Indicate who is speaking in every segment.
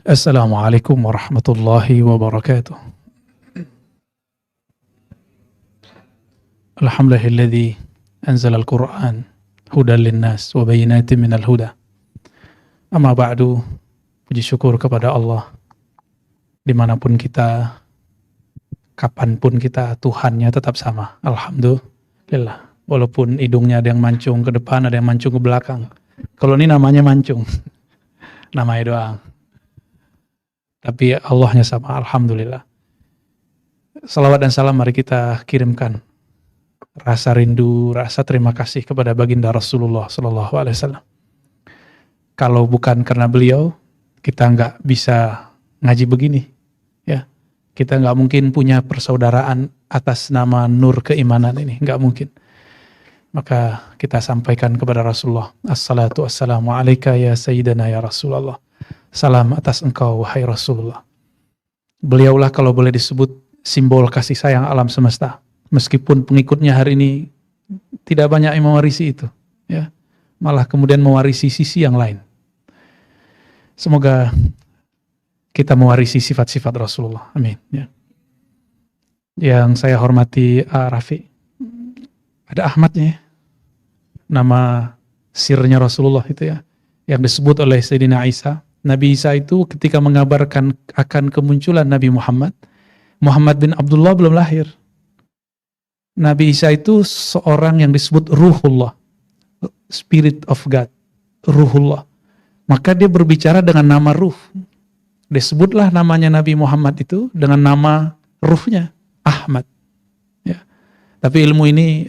Speaker 1: Assalamualaikum warahmatullahi wabarakatuh. Alhamdulillahilladzi anzala al-Qur'an hudan linnas wa bayyinatin minal huda. Amma ba'du, puji syukur kepada Allah dimanapun kita, kapanpun kita, Tuhannya tetap sama. Alhamdulillah. Walaupun hidungnya ada yang mancung ke depan, ada yang mancung ke belakang. Kalau ini namanya mancung, namanya doang. Tapi Allahnya sama, Alhamdulillah. Salawat dan salam mari kita kirimkan. Rasa rindu, rasa terima kasih kepada baginda Rasulullah SAW. Kalau bukan karena beliau, kita nggak bisa ngaji begini. Ya, kita nggak mungkin punya persaudaraan atas nama nur keimanan ini, nggak mungkin. Maka kita sampaikan kepada Rasulullah, assalatu wassalamu alaika ya sayyidana ya Rasulullah. Salam atas engkau wahai Rasulullah. Beliaulah kalau boleh disebut simbol kasih sayang alam semesta. Meskipun pengikutnya hari ini tidak banyak yang mewarisi itu, ya, malah kemudian mewarisi sisi yang lain. Semoga kita mewarisi sifat-sifat Rasulullah. Amin. Ya. Yang saya hormati Rafi, ada Ahmadnya, ya. Nama sirnya Rasulullah itu ya, yang disebut oleh Sayyidina Isa. Nabi Isa itu ketika mengabarkan akan kemunculan Nabi Muhammad, Muhammad bin Abdullah belum lahir. Nabi Isa itu seorang yang disebut Ruhullah, Spirit of God, Ruhullah. Maka dia berbicara dengan nama Ruh. Disebutlah namanya Nabi Muhammad itu dengan nama Ruhnya, Ahmad. Ya. Tapi ilmu ini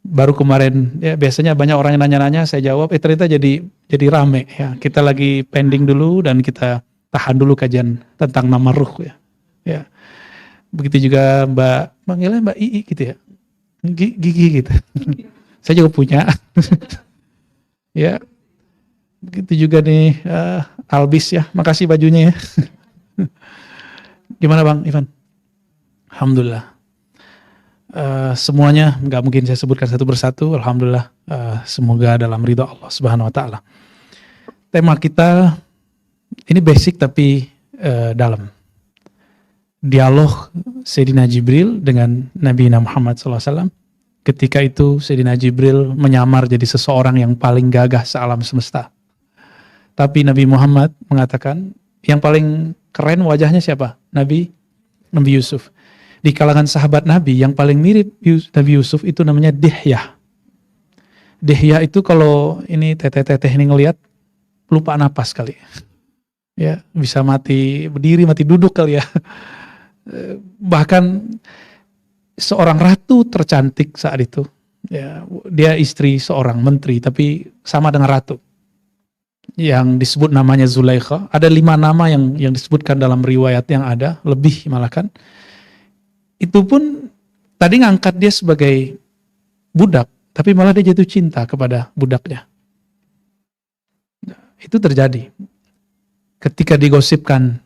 Speaker 1: baru kemarin, ya, biasanya banyak orang yang nanya-nanya, saya jawab, ternyata jadi rame. Ya. Kita lagi pending dulu dan kita tahan dulu kajian tentang nama Ruh. Ya. Ya. Begitu juga manggilnya Mbak Ii gitu ya, Gigi gitu. Saya juga punya. Ya, begitu juga nih Albis ya, makasih bajunya ya. Gimana Bang Ivan? Alhamdulillah. Semuanya nggak mungkin saya sebutkan satu persatu. Alhamdulillah, semoga dalam ridha Allah Subhanahu Wa Taala. Tema kita ini basic tapi dalam. Dialog Sayyidina Jibril dengan Nabi Muhammad SAW. Ketika itu Sayyidina Jibril menyamar jadi seseorang yang paling gagah sealam semesta. Tapi Nabi Muhammad mengatakan yang paling keren wajahnya siapa? Nabi Yusuf. Di kalangan sahabat Nabi yang paling mirip Nabi Yusuf itu namanya Dihyah. Dihyah itu kalau ini teteh-teteh ini ngelihat lupa napas kali. Ya, bisa mati berdiri, mati duduk kali ya. Bahkan seorang ratu tercantik saat itu, ya, dia istri seorang menteri tapi sama dengan ratu yang disebut namanya Zulaikha. Ada 5 nama yang disebutkan dalam riwayat yang ada, lebih malah kan. Itu pun tadi ngangkat dia sebagai budak, tapi malah dia jatuh cinta kepada budaknya. Itu terjadi ketika digosipkan,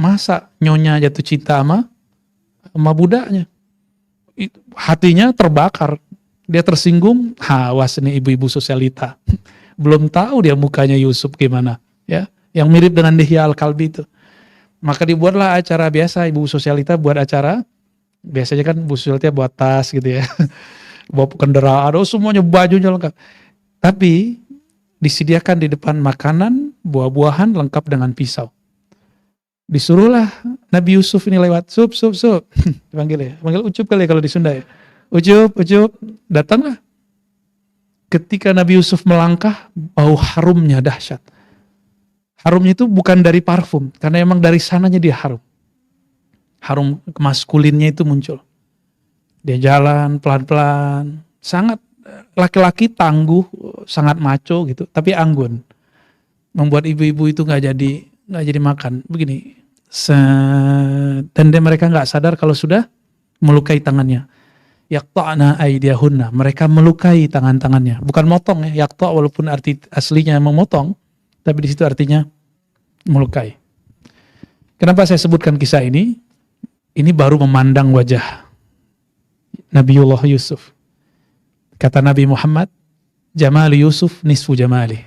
Speaker 1: masa nyonya jatuh cinta sama budaknya. Hatinya terbakar. Dia tersinggung. Awas nih ibu-ibu sosialita. Belum tahu dia mukanya Yusuf gimana. Ya, yang mirip dengan Dihya Al-Kalbi itu. Maka dibuatlah acara biasa. Ibu sosialita buat acara. Biasanya kan ibu sosialita buat tas gitu ya. Bawa kendaraan. Semuanya bajunya lengkap. Tapi disediakan di depan makanan, buah-buahan lengkap dengan pisau. Disuruhlah Nabi Yusuf ini lewat, sup. Dipanggil ya, panggil Ucup kali ya kalau di Sunda ya. Ucup, datanglah. Ketika Nabi Yusuf melangkah, bau harumnya dahsyat. Harumnya itu bukan dari parfum, karena emang dari sananya dia harum. Harum maskulinnya itu muncul. Dia jalan pelan-pelan, sangat laki-laki tangguh, sangat maco gitu, tapi anggun. Membuat ibu-ibu itu nggak jadi makan. Begini. Dan mereka nggak sadar kalau sudah melukai tangannya. Yaqta'na aydiyahunna, mereka melukai tangan-tangannya. Bukan motong ya, yaqta' walaupun arti aslinya memotong, tapi di situ artinya melukai. Kenapa saya sebutkan kisah ini? Ini baru memandang wajah Nabiullah Yusuf. Kata Nabi Muhammad, Jamali Yusuf nisfu jamali.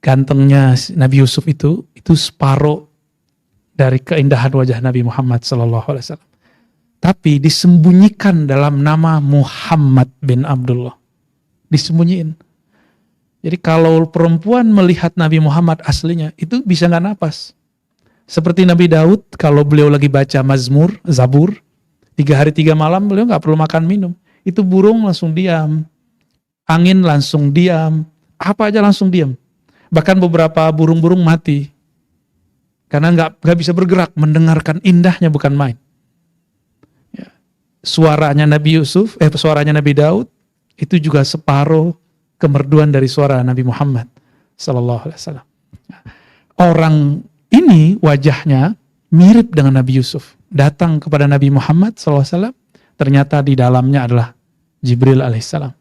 Speaker 1: Gantengnya Nabi Yusuf itu separuh dari keindahan wajah Nabi Muhammad SAW. Tapi disembunyikan dalam nama Muhammad bin Abdullah. Disembunyiin. Jadi kalau perempuan melihat Nabi Muhammad aslinya, itu bisa nggak napas. Seperti Nabi Daud, kalau beliau lagi baca Mazmur, Zabur, 3 hari 3 malam beliau nggak perlu makan minum. Itu burung langsung diam, angin langsung diam, apa aja langsung diam. Bahkan beberapa burung-burung mati. Karena nggak bisa bergerak, mendengarkan indahnya bukan main. Ya. Suaranya Nabi Daud, itu juga separuh kemerduan dari suara Nabi Muhammad sallallahu alaihi wasallam. Orang ini wajahnya mirip dengan Nabi Yusuf. Datang kepada Nabi Muhammad sallallahu alaihi wasallam, ternyata di dalamnya adalah Jibril alaihissalam.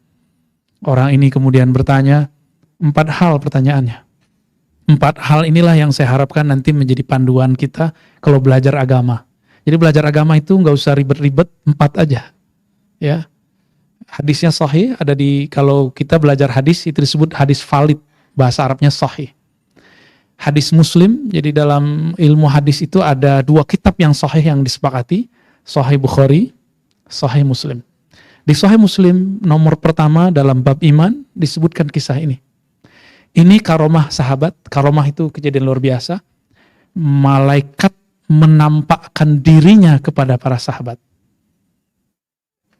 Speaker 1: Orang ini kemudian bertanya 4 hal pertanyaannya. 4 hal inilah yang saya harapkan nanti menjadi panduan kita kalau belajar agama. Jadi belajar agama itu nggak usah ribet-ribet, 4 aja. Ya. Hadisnya sahih, kalau kita belajar hadis itu disebut hadis valid, bahasa Arabnya sahih. Hadis Muslim, jadi dalam ilmu hadis itu ada 2 kitab yang sahih yang disepakati, Sahih Bukhari, Sahih Muslim. Di Sahih Muslim nomor pertama dalam bab iman disebutkan kisah ini. Ini karomah sahabat, karomah itu kejadian luar biasa. Malaikat menampakkan dirinya kepada para sahabat.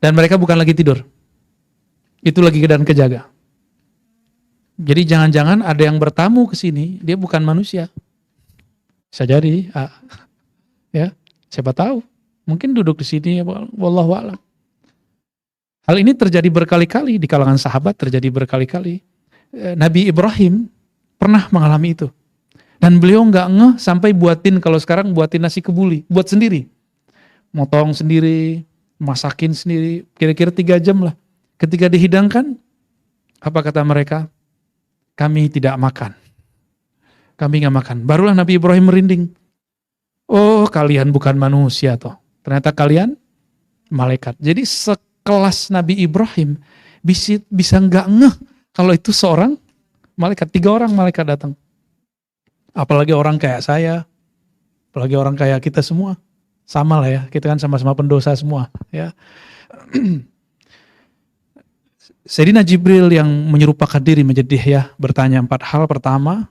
Speaker 1: Dan mereka bukan lagi tidur. Itu lagi keadaan kejaga. Jadi jangan-jangan ada yang bertamu ke sini, dia bukan manusia. Bisa jadi, ya, siapa tahu. Mungkin duduk di sini, wallahu a'lam. Hal ini terjadi berkali-kali di kalangan sahabat, terjadi berkali-kali. Nabi Ibrahim pernah mengalami itu. Dan beliau nggak ngeh sampai kalau sekarang buatin nasi kebuli, buat sendiri. Motong sendiri, masakin sendiri, kira-kira 3 jam lah. Ketika dihidangkan, apa kata mereka? Kami tidak makan. Kami nggak makan. Barulah Nabi Ibrahim merinding. Oh, kalian bukan manusia toh. Ternyata kalian malaikat. Jadi sekelas Nabi Ibrahim bisa nggak ngeh kalau itu seorang malaikat. 3 orang malaikat datang. Apalagi orang kayak saya, apalagi orang kayak kita semua. Sama lah ya, kita kan sama-sama pendosa semua. Ya. Sayyidina Jibril yang menyerupakan diri menjadi Dihya bertanya 4 hal. Pertama,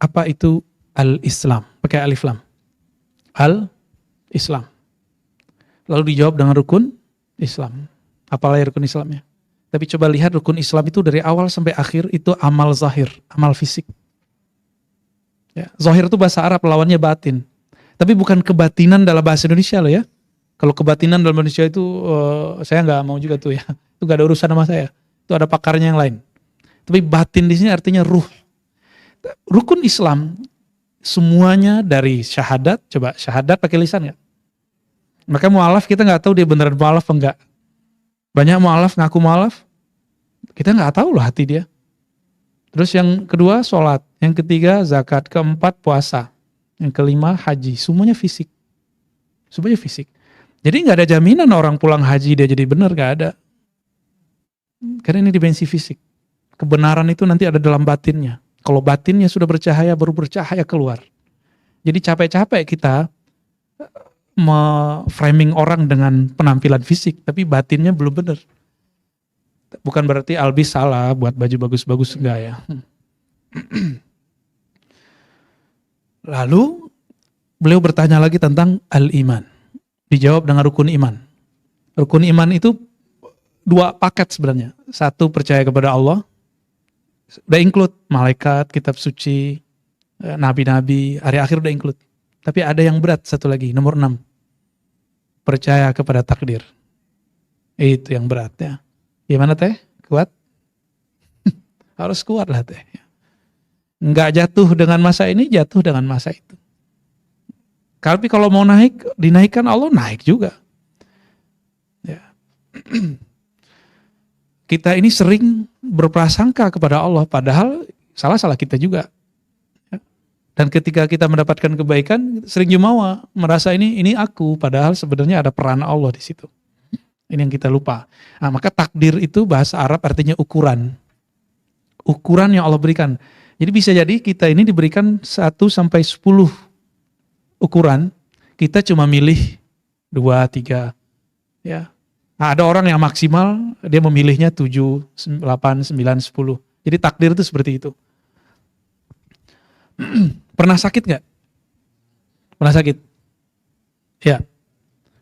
Speaker 1: apa itu al-Islam? Pakai alif lam. Al-Islam. Lalu dijawab dengan rukun Islam. Apalah rukun Islamnya? Tapi coba lihat rukun Islam itu dari awal sampai akhir itu amal zahir, amal fisik. Ya, zahir itu bahasa Arab, lawannya batin. Tapi bukan kebatinan dalam bahasa Indonesia loh ya. Kalau kebatinan dalam Indonesia itu saya nggak mau juga tuh ya. Itu nggak ada urusan sama saya. Itu ada pakarnya yang lain. Tapi batin di sini artinya ruh. Rukun Islam semuanya dari syahadat. Coba syahadat pakai lisan nggak? Maka mu'alaf kita nggak tahu dia beneran mu'alaf apa enggak. Banyak mu'alaf ngaku mu'alaf, kita nggak tahu loh hati dia. Terus yang kedua sholat, yang ketiga zakat, keempat puasa, yang kelima haji. Semuanya fisik. Semuanya fisik. Jadi nggak ada jaminan orang pulang haji dia jadi benar, nggak ada. Karena ini dimensi fisik. Kebenaran itu nanti ada dalam batinnya. Kalau batinnya sudah bercahaya, baru bercahaya keluar. Jadi capek-capek kita framing orang dengan penampilan fisik, tapi batinnya belum benar. Bukan berarti Albis salah buat baju bagus-bagus, enggak ya. Lalu beliau bertanya lagi tentang al-iman. Dijawab dengan rukun iman. Rukun iman itu 2 paket sebenarnya. 1 percaya kepada Allah, udah include malaikat, kitab suci, nabi-nabi, hari akhir udah include. Tapi ada yang berat satu lagi, nomor 6. Percaya kepada takdir. Itu yang berat ya. Gimana teh? Kuat? Harus kuat lah teh. Enggak jatuh dengan masa ini, jatuh dengan masa itu. Tapi kalau mau naik, dinaikkan Allah, naik juga. Ya. Kita ini sering berprasangka kepada Allah, padahal salah-salah kita juga. Dan ketika kita mendapatkan kebaikan, sering jumawa, merasa ini aku, padahal sebenarnya ada peran Allah di situ. Ini yang kita lupa. Nah, maka takdir itu bahasa Arab artinya ukuran. ukuran yang Allah berikan. Jadi bisa jadi kita ini diberikan 1 sampai 10 ukuran, kita cuma milih 2, 3. Ya. Nah, ada orang yang maksimal, dia memilihnya 7, 8, 9, 10. Jadi takdir itu seperti itu. Pernah sakit nggak? Pernah sakit? Ya.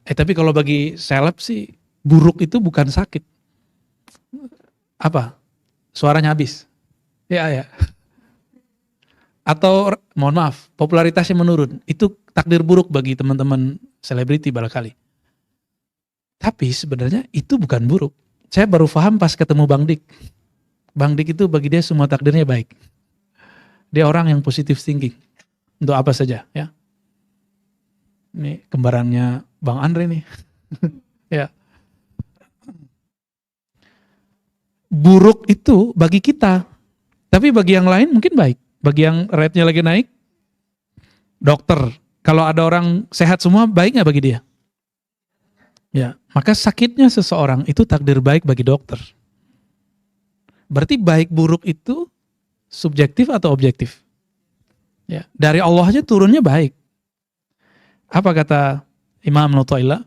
Speaker 1: Tapi kalau bagi seleb sih, buruk itu bukan sakit. Apa? Suaranya habis. Ya. Atau mohon maaf, popularitasnya menurun. Itu takdir buruk bagi teman-teman selebriti barangkali. Tapi sebenarnya itu bukan buruk. Saya baru paham pas ketemu Bang Dik. Bang Dik itu bagi dia semua takdirnya baik. Dia orang yang positive thinking. Untuk apa saja, ya. Ini kembarannya Bang Andre nih. Ya. Buruk itu bagi kita. Tapi bagi yang lain mungkin baik. Bagi yang rate-nya lagi naik, dokter. Kalau ada orang sehat semua, baik nggak bagi dia? Ya, maka sakitnya seseorang itu takdir baik bagi dokter. Berarti baik buruk itu subjektif atau objektif? Ya, dari Allah aja turunnya baik. Apa kata Imam Nu'taila?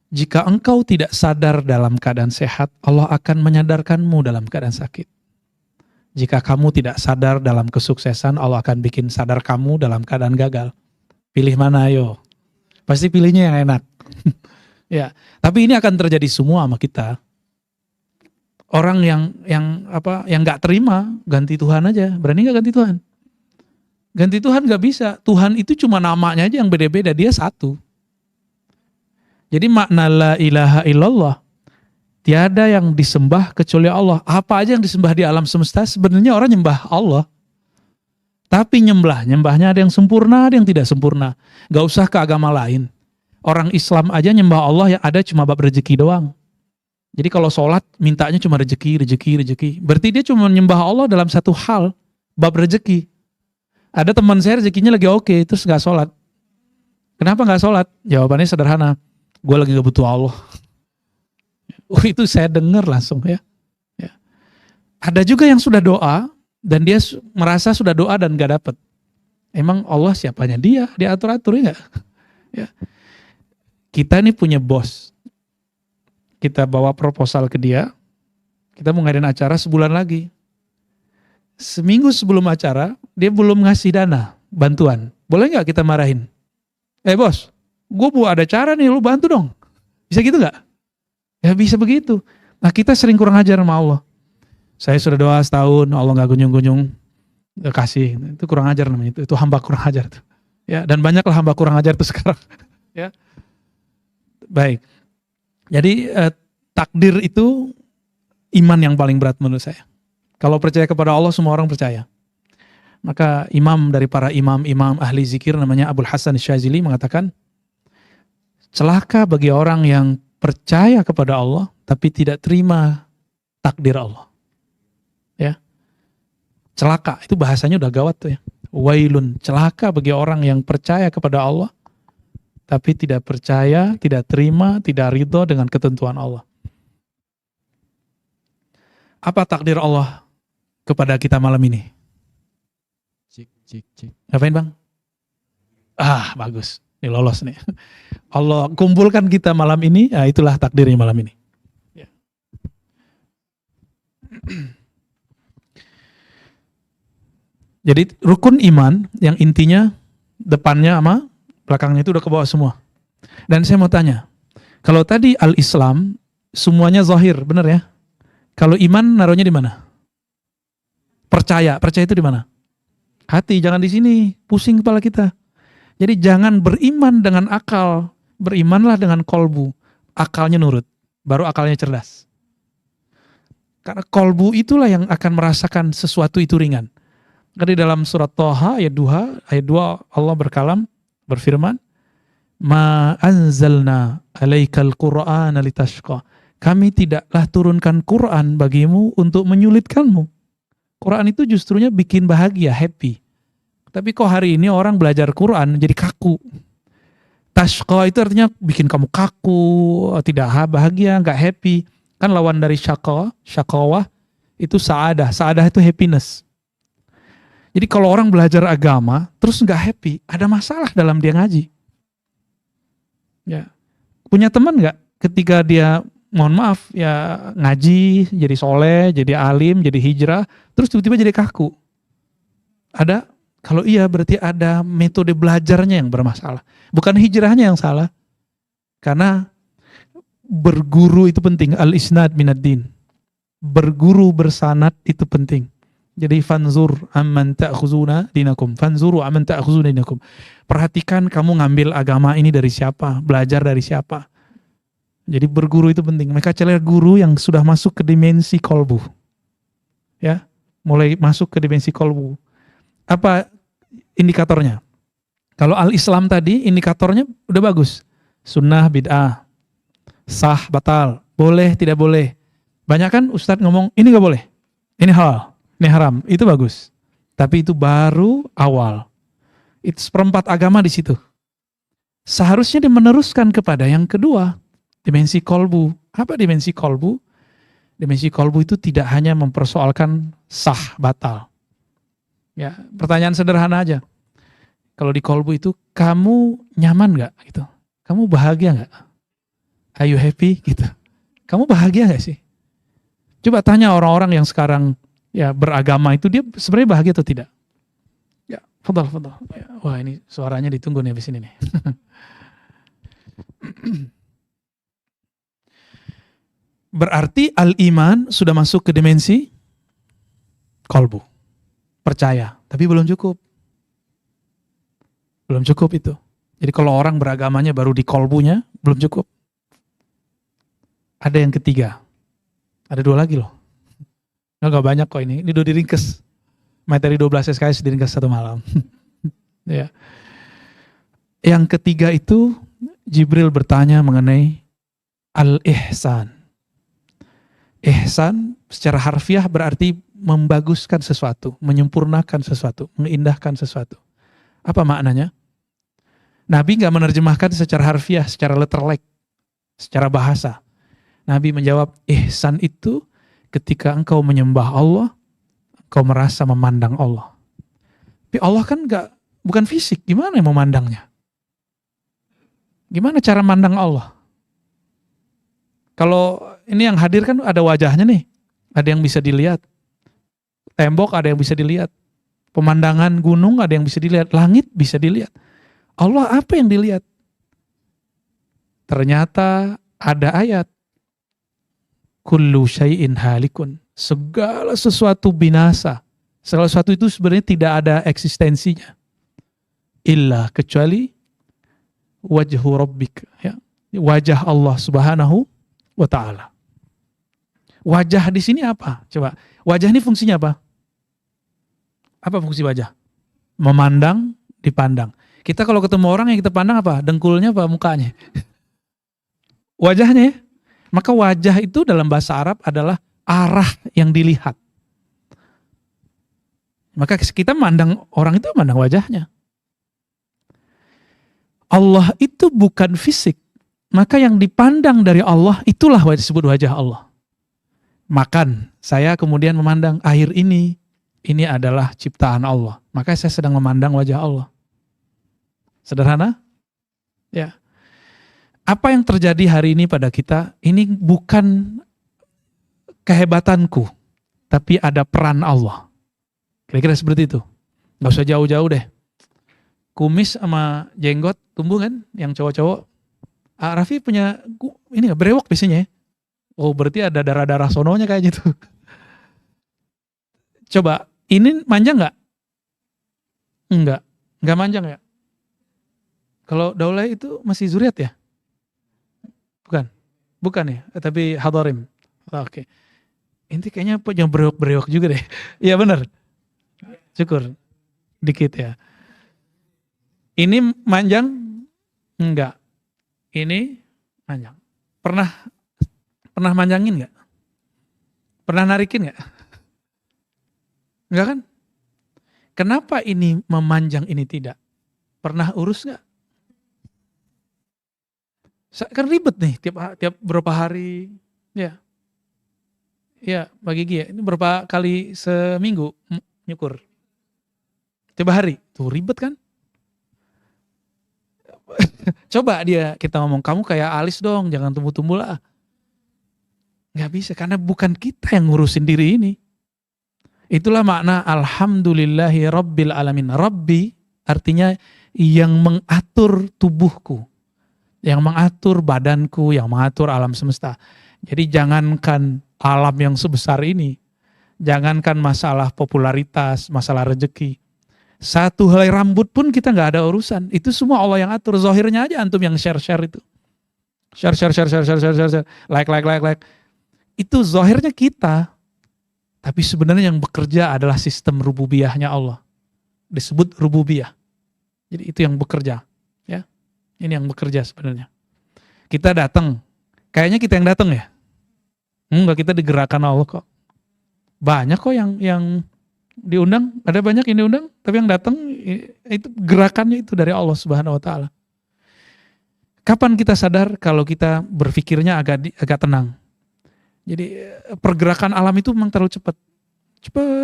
Speaker 1: Jika engkau tidak sadar dalam keadaan sehat, Allah akan menyadarkanmu dalam keadaan sakit. Jika kamu tidak sadar dalam kesuksesan, Allah akan bikin sadar kamu dalam keadaan gagal. Pilih mana ayo? Pasti pilihnya yang enak. Ya, tapi ini akan terjadi semua sama kita. Orang yang nggak terima, ganti Tuhan aja. Berani nggak ganti Tuhan? Ganti Tuhan nggak bisa. Tuhan itu cuma namanya aja yang beda-beda. Dia satu. Jadi makna la ilaha illallah, tiada yang disembah kecuali Allah. Apa aja yang disembah di alam semesta sebenarnya orang nyembah Allah. Tapi nyembahnya ada yang sempurna, ada yang tidak sempurna. Gak usah ke agama lain. Orang Islam aja nyembah Allah yang ada cuma bab rezeki doang. Jadi kalau sholat mintanya cuma rezeki. Berarti dia cuma nyembah Allah dalam satu hal, bab rezeki. Ada teman saya rezekinya lagi oke, terus gak sholat. Kenapa gak sholat? Jawabannya sederhana. Gue lagi gak butuh Allah. Itu saya dengar langsung ya. Ada juga yang sudah doa dan dia merasa sudah doa dan gak dapet. Emang Allah siapanya dia atur-atur ya? Ya. Kita ini punya bos. Kita bawa proposal ke dia. Kita mau ngadain acara sebulan lagi. Seminggu sebelum acara dia belum ngasih dana bantuan. Boleh gak kita marahin? Bos, gue buat ada cara nih, lu bantu dong. Bisa gitu gak? Ya bisa begitu. Nah kita sering kurang ajar sama Allah. Saya sudah doa setahun, Allah gak kunjung-kunjung kasih. Itu kurang ajar namanya. Itu hamba kurang ajar tuh. Ya, dan banyaklah hamba kurang ajar tuh sekarang. Ya. Baik. Jadi takdir itu iman yang paling berat menurut saya. Kalau percaya kepada Allah semua orang percaya. Maka imam dari para imam ahli zikir namanya Abul Hasan Syazili mengatakan, celaka bagi orang yang percaya kepada Allah tapi tidak terima takdir Allah. Ya. Celaka, itu bahasanya udah gawat tuh ya. Wailun, celaka bagi orang yang percaya kepada Allah tapi tidak percaya, tidak terima, tidak ridho dengan ketentuan Allah. Apa takdir Allah kepada kita malam ini? Cik. Ngapain bang? Bagus. Ini lolos nih. Allah kumpulkan kita malam ini, itulah takdirnya malam ini. Ya. Jadi rukun iman yang intinya depannya sama belakangnya itu udah ke bawah semua. Dan saya mau tanya, kalau tadi al-Islam semuanya zahir, benar ya? Kalau iman naruhnya di mana? Percaya itu di mana? Hati, jangan di sini, pusing kepala kita. Jadi jangan beriman dengan akal, berimanlah dengan kolbu. Akalnya nurut, baru akalnya cerdas. Karena kolbu itulah yang akan merasakan sesuatu itu ringan. Karena di dalam surat Thaha ayat 2 Allah berfirman, Ma anzalna alaikal Qur'ana litashqa. Kami tidaklah turunkan Quran bagimu untuk menyulitkanmu. Quran itu justrunya bikin bahagia, happy. Tapi kok hari ini orang belajar Quran jadi kaku. Tashqa itu artinya bikin kamu kaku, tidak bahagia, gak happy. Kan lawan dari syaqawah Itu sa'adah. Sa'adah itu happiness. Jadi kalau orang belajar agama, terus nggak happy, ada masalah dalam dia ngaji. Ya. Punya teman nggak ketika dia, mohon maaf, ya ngaji, jadi soleh, jadi alim, jadi hijrah, terus tiba-tiba jadi kaku? Ada? Kalau iya berarti ada metode belajarnya yang bermasalah. Bukan hijrahnya yang salah. Karena berguru itu penting. Al-isnad minad din. Berguru bersanad itu penting. Jadi fanzur amman ta'khuzuna dinakum. Fanzuru amman ta'khuzuna dinakum. Perhatikan kamu ngambil agama ini dari siapa, belajar dari siapa. Jadi berguru itu penting. Mereka cari guru yang sudah masuk ke dimensi kolbu. Ya, mulai masuk ke dimensi kolbu. Apa indikatornya? Kalau al-Islam tadi indikatornya udah bagus. Sunnah, bid'ah, sah, batal, boleh, tidak boleh. Banyak kan Ustadz ngomong, ini gak boleh, ini halal, ini haram, itu bagus. Tapi itu baru awal. Itu seperempat agama di situ. Seharusnya dia meneruskan kepada yang kedua, dimensi kolbu. Apa dimensi kolbu? Dimensi kolbu itu tidak hanya mempersoalkan sah, batal. Ya, pertanyaan sederhana aja. Kalau di kolbu itu, kamu nyaman gak? Gitu. Kamu bahagia gak? Are you happy? Gitu. Kamu bahagia gak sih? Coba tanya orang-orang yang sekarang ya beragama itu, dia sebenarnya bahagia atau tidak? Ya, fadal. Ya, wah, ini suaranya ditunggu nih habis ini nih. Berarti al-iman sudah masuk ke dimensi kolbu. Percaya, tapi belum cukup. Belum cukup itu. Jadi kalau orang beragamanya baru di kolbunya, belum cukup. Ada yang ketiga. Ada 2 lagi loh. Nggak banyak kok ini. Ini udah diringkes. Materi 12 SKS diringkes 1 malam. Ya. Yang ketiga itu Jibril bertanya mengenai al-ihsan. Ihsan secara harfiah berarti membaguskan sesuatu, menyempurnakan sesuatu, mengindahkan sesuatu. Apa maknanya? Nabi nggak menerjemahkan secara harfiah, secara letterlek, secara bahasa. Nabi menjawab, ihsan itu ketika engkau menyembah Allah, engkau merasa memandang Allah. Tapi Allah kan bukan fisik, gimana yang memandangnya? Gimana cara mandang Allah? Kalau ini yang hadir kan ada wajahnya nih, ada yang bisa dilihat. Tembok ada yang bisa dilihat. Pemandangan gunung ada yang bisa dilihat. Langit bisa dilihat. Allah apa yang dilihat? Ternyata ada ayat. Kullu syai'in halikun. Segala sesuatu binasa. Segala sesuatu itu sebenarnya tidak ada eksistensinya. Illa kecuali wajhu rabbik. Ya. Wajah Allah subhanahu wa ta'ala. Wajah di sini apa? Coba. Wajah ini fungsinya apa? Apa fungsi wajah? Memandang, dipandang. Kita kalau ketemu orang yang kita pandang apa? Dengkulnya apa? Mukanya? Wajahnya ya? Maka wajah itu dalam bahasa Arab adalah arah yang dilihat. Maka kita mandang orang itu mandang wajahnya. Allah itu bukan fisik. Maka yang dipandang dari Allah itulah disebut wajah Allah. Makan, saya kemudian memandang air ini adalah ciptaan Allah. Maka saya sedang memandang wajah Allah. Sederhana? Ya. Apa yang terjadi hari ini pada kita, ini bukan kehebatanku, tapi ada peran Allah. Kira-kira seperti itu. Gak usah jauh-jauh deh. Kumis sama jenggot tumbuh kan, yang cowok-cowok. Raffi punya, ini gak berewok biasanya ya? Oh berarti ada darah-darah sononya kayak gitu. Coba, ini manjang gak? Enggak manjang ya? Kalau Daulay itu masih zuriat ya? Bukan ya, tapi hadarim. Oke. Ini kayaknya yang bereok-bereok juga deh. Iya benar. Syukur. Dikit ya. Ini manjang? Enggak. Ini manjang. Pernah manjangin enggak? Pernah narikin enggak? Enggak kan? Kenapa ini memanjang ini tidak? Pernah urus enggak? Kan ribet nih tiap berapa hari ya. Ya, bagi Gigi ya. Ini berapa kali seminggu nyukur? Tiap hari. Tuh ribet kan? Coba kita ngomong, kamu kayak alis dong, jangan tumbuh-tumbuh lah. Nggak bisa, karena bukan kita yang ngurusin diri ini. Itulah makna alhamdulillahi rabbil alamin. Rabbi artinya yang mengatur tubuhku, yang mengatur badanku, yang mengatur alam semesta. Jadi jangankan alam yang sebesar ini, jangankan masalah popularitas, masalah rezeki. Satu helai rambut pun kita nggak ada urusan. Itu semua Allah yang atur. Zahirnya aja antum yang share itu. Share. Like. Itu zahirnya kita. Tapi sebenarnya yang bekerja adalah sistem rububiyahnya Allah. Disebut rububiyah. Jadi itu yang bekerja. Ya, ini yang bekerja sebenarnya. Kita datang. Kayaknya kita yang datang ya. Enggak, kita digerakkan Allah kok. Banyak kok yang diundang, ada banyak yang diundang, tapi yang datang itu gerakannya itu dari Allah Subhanahu wa taala. Kapan kita sadar kalau kita berpikirnya agak tenang? Jadi pergerakan alam itu memang terlalu cepat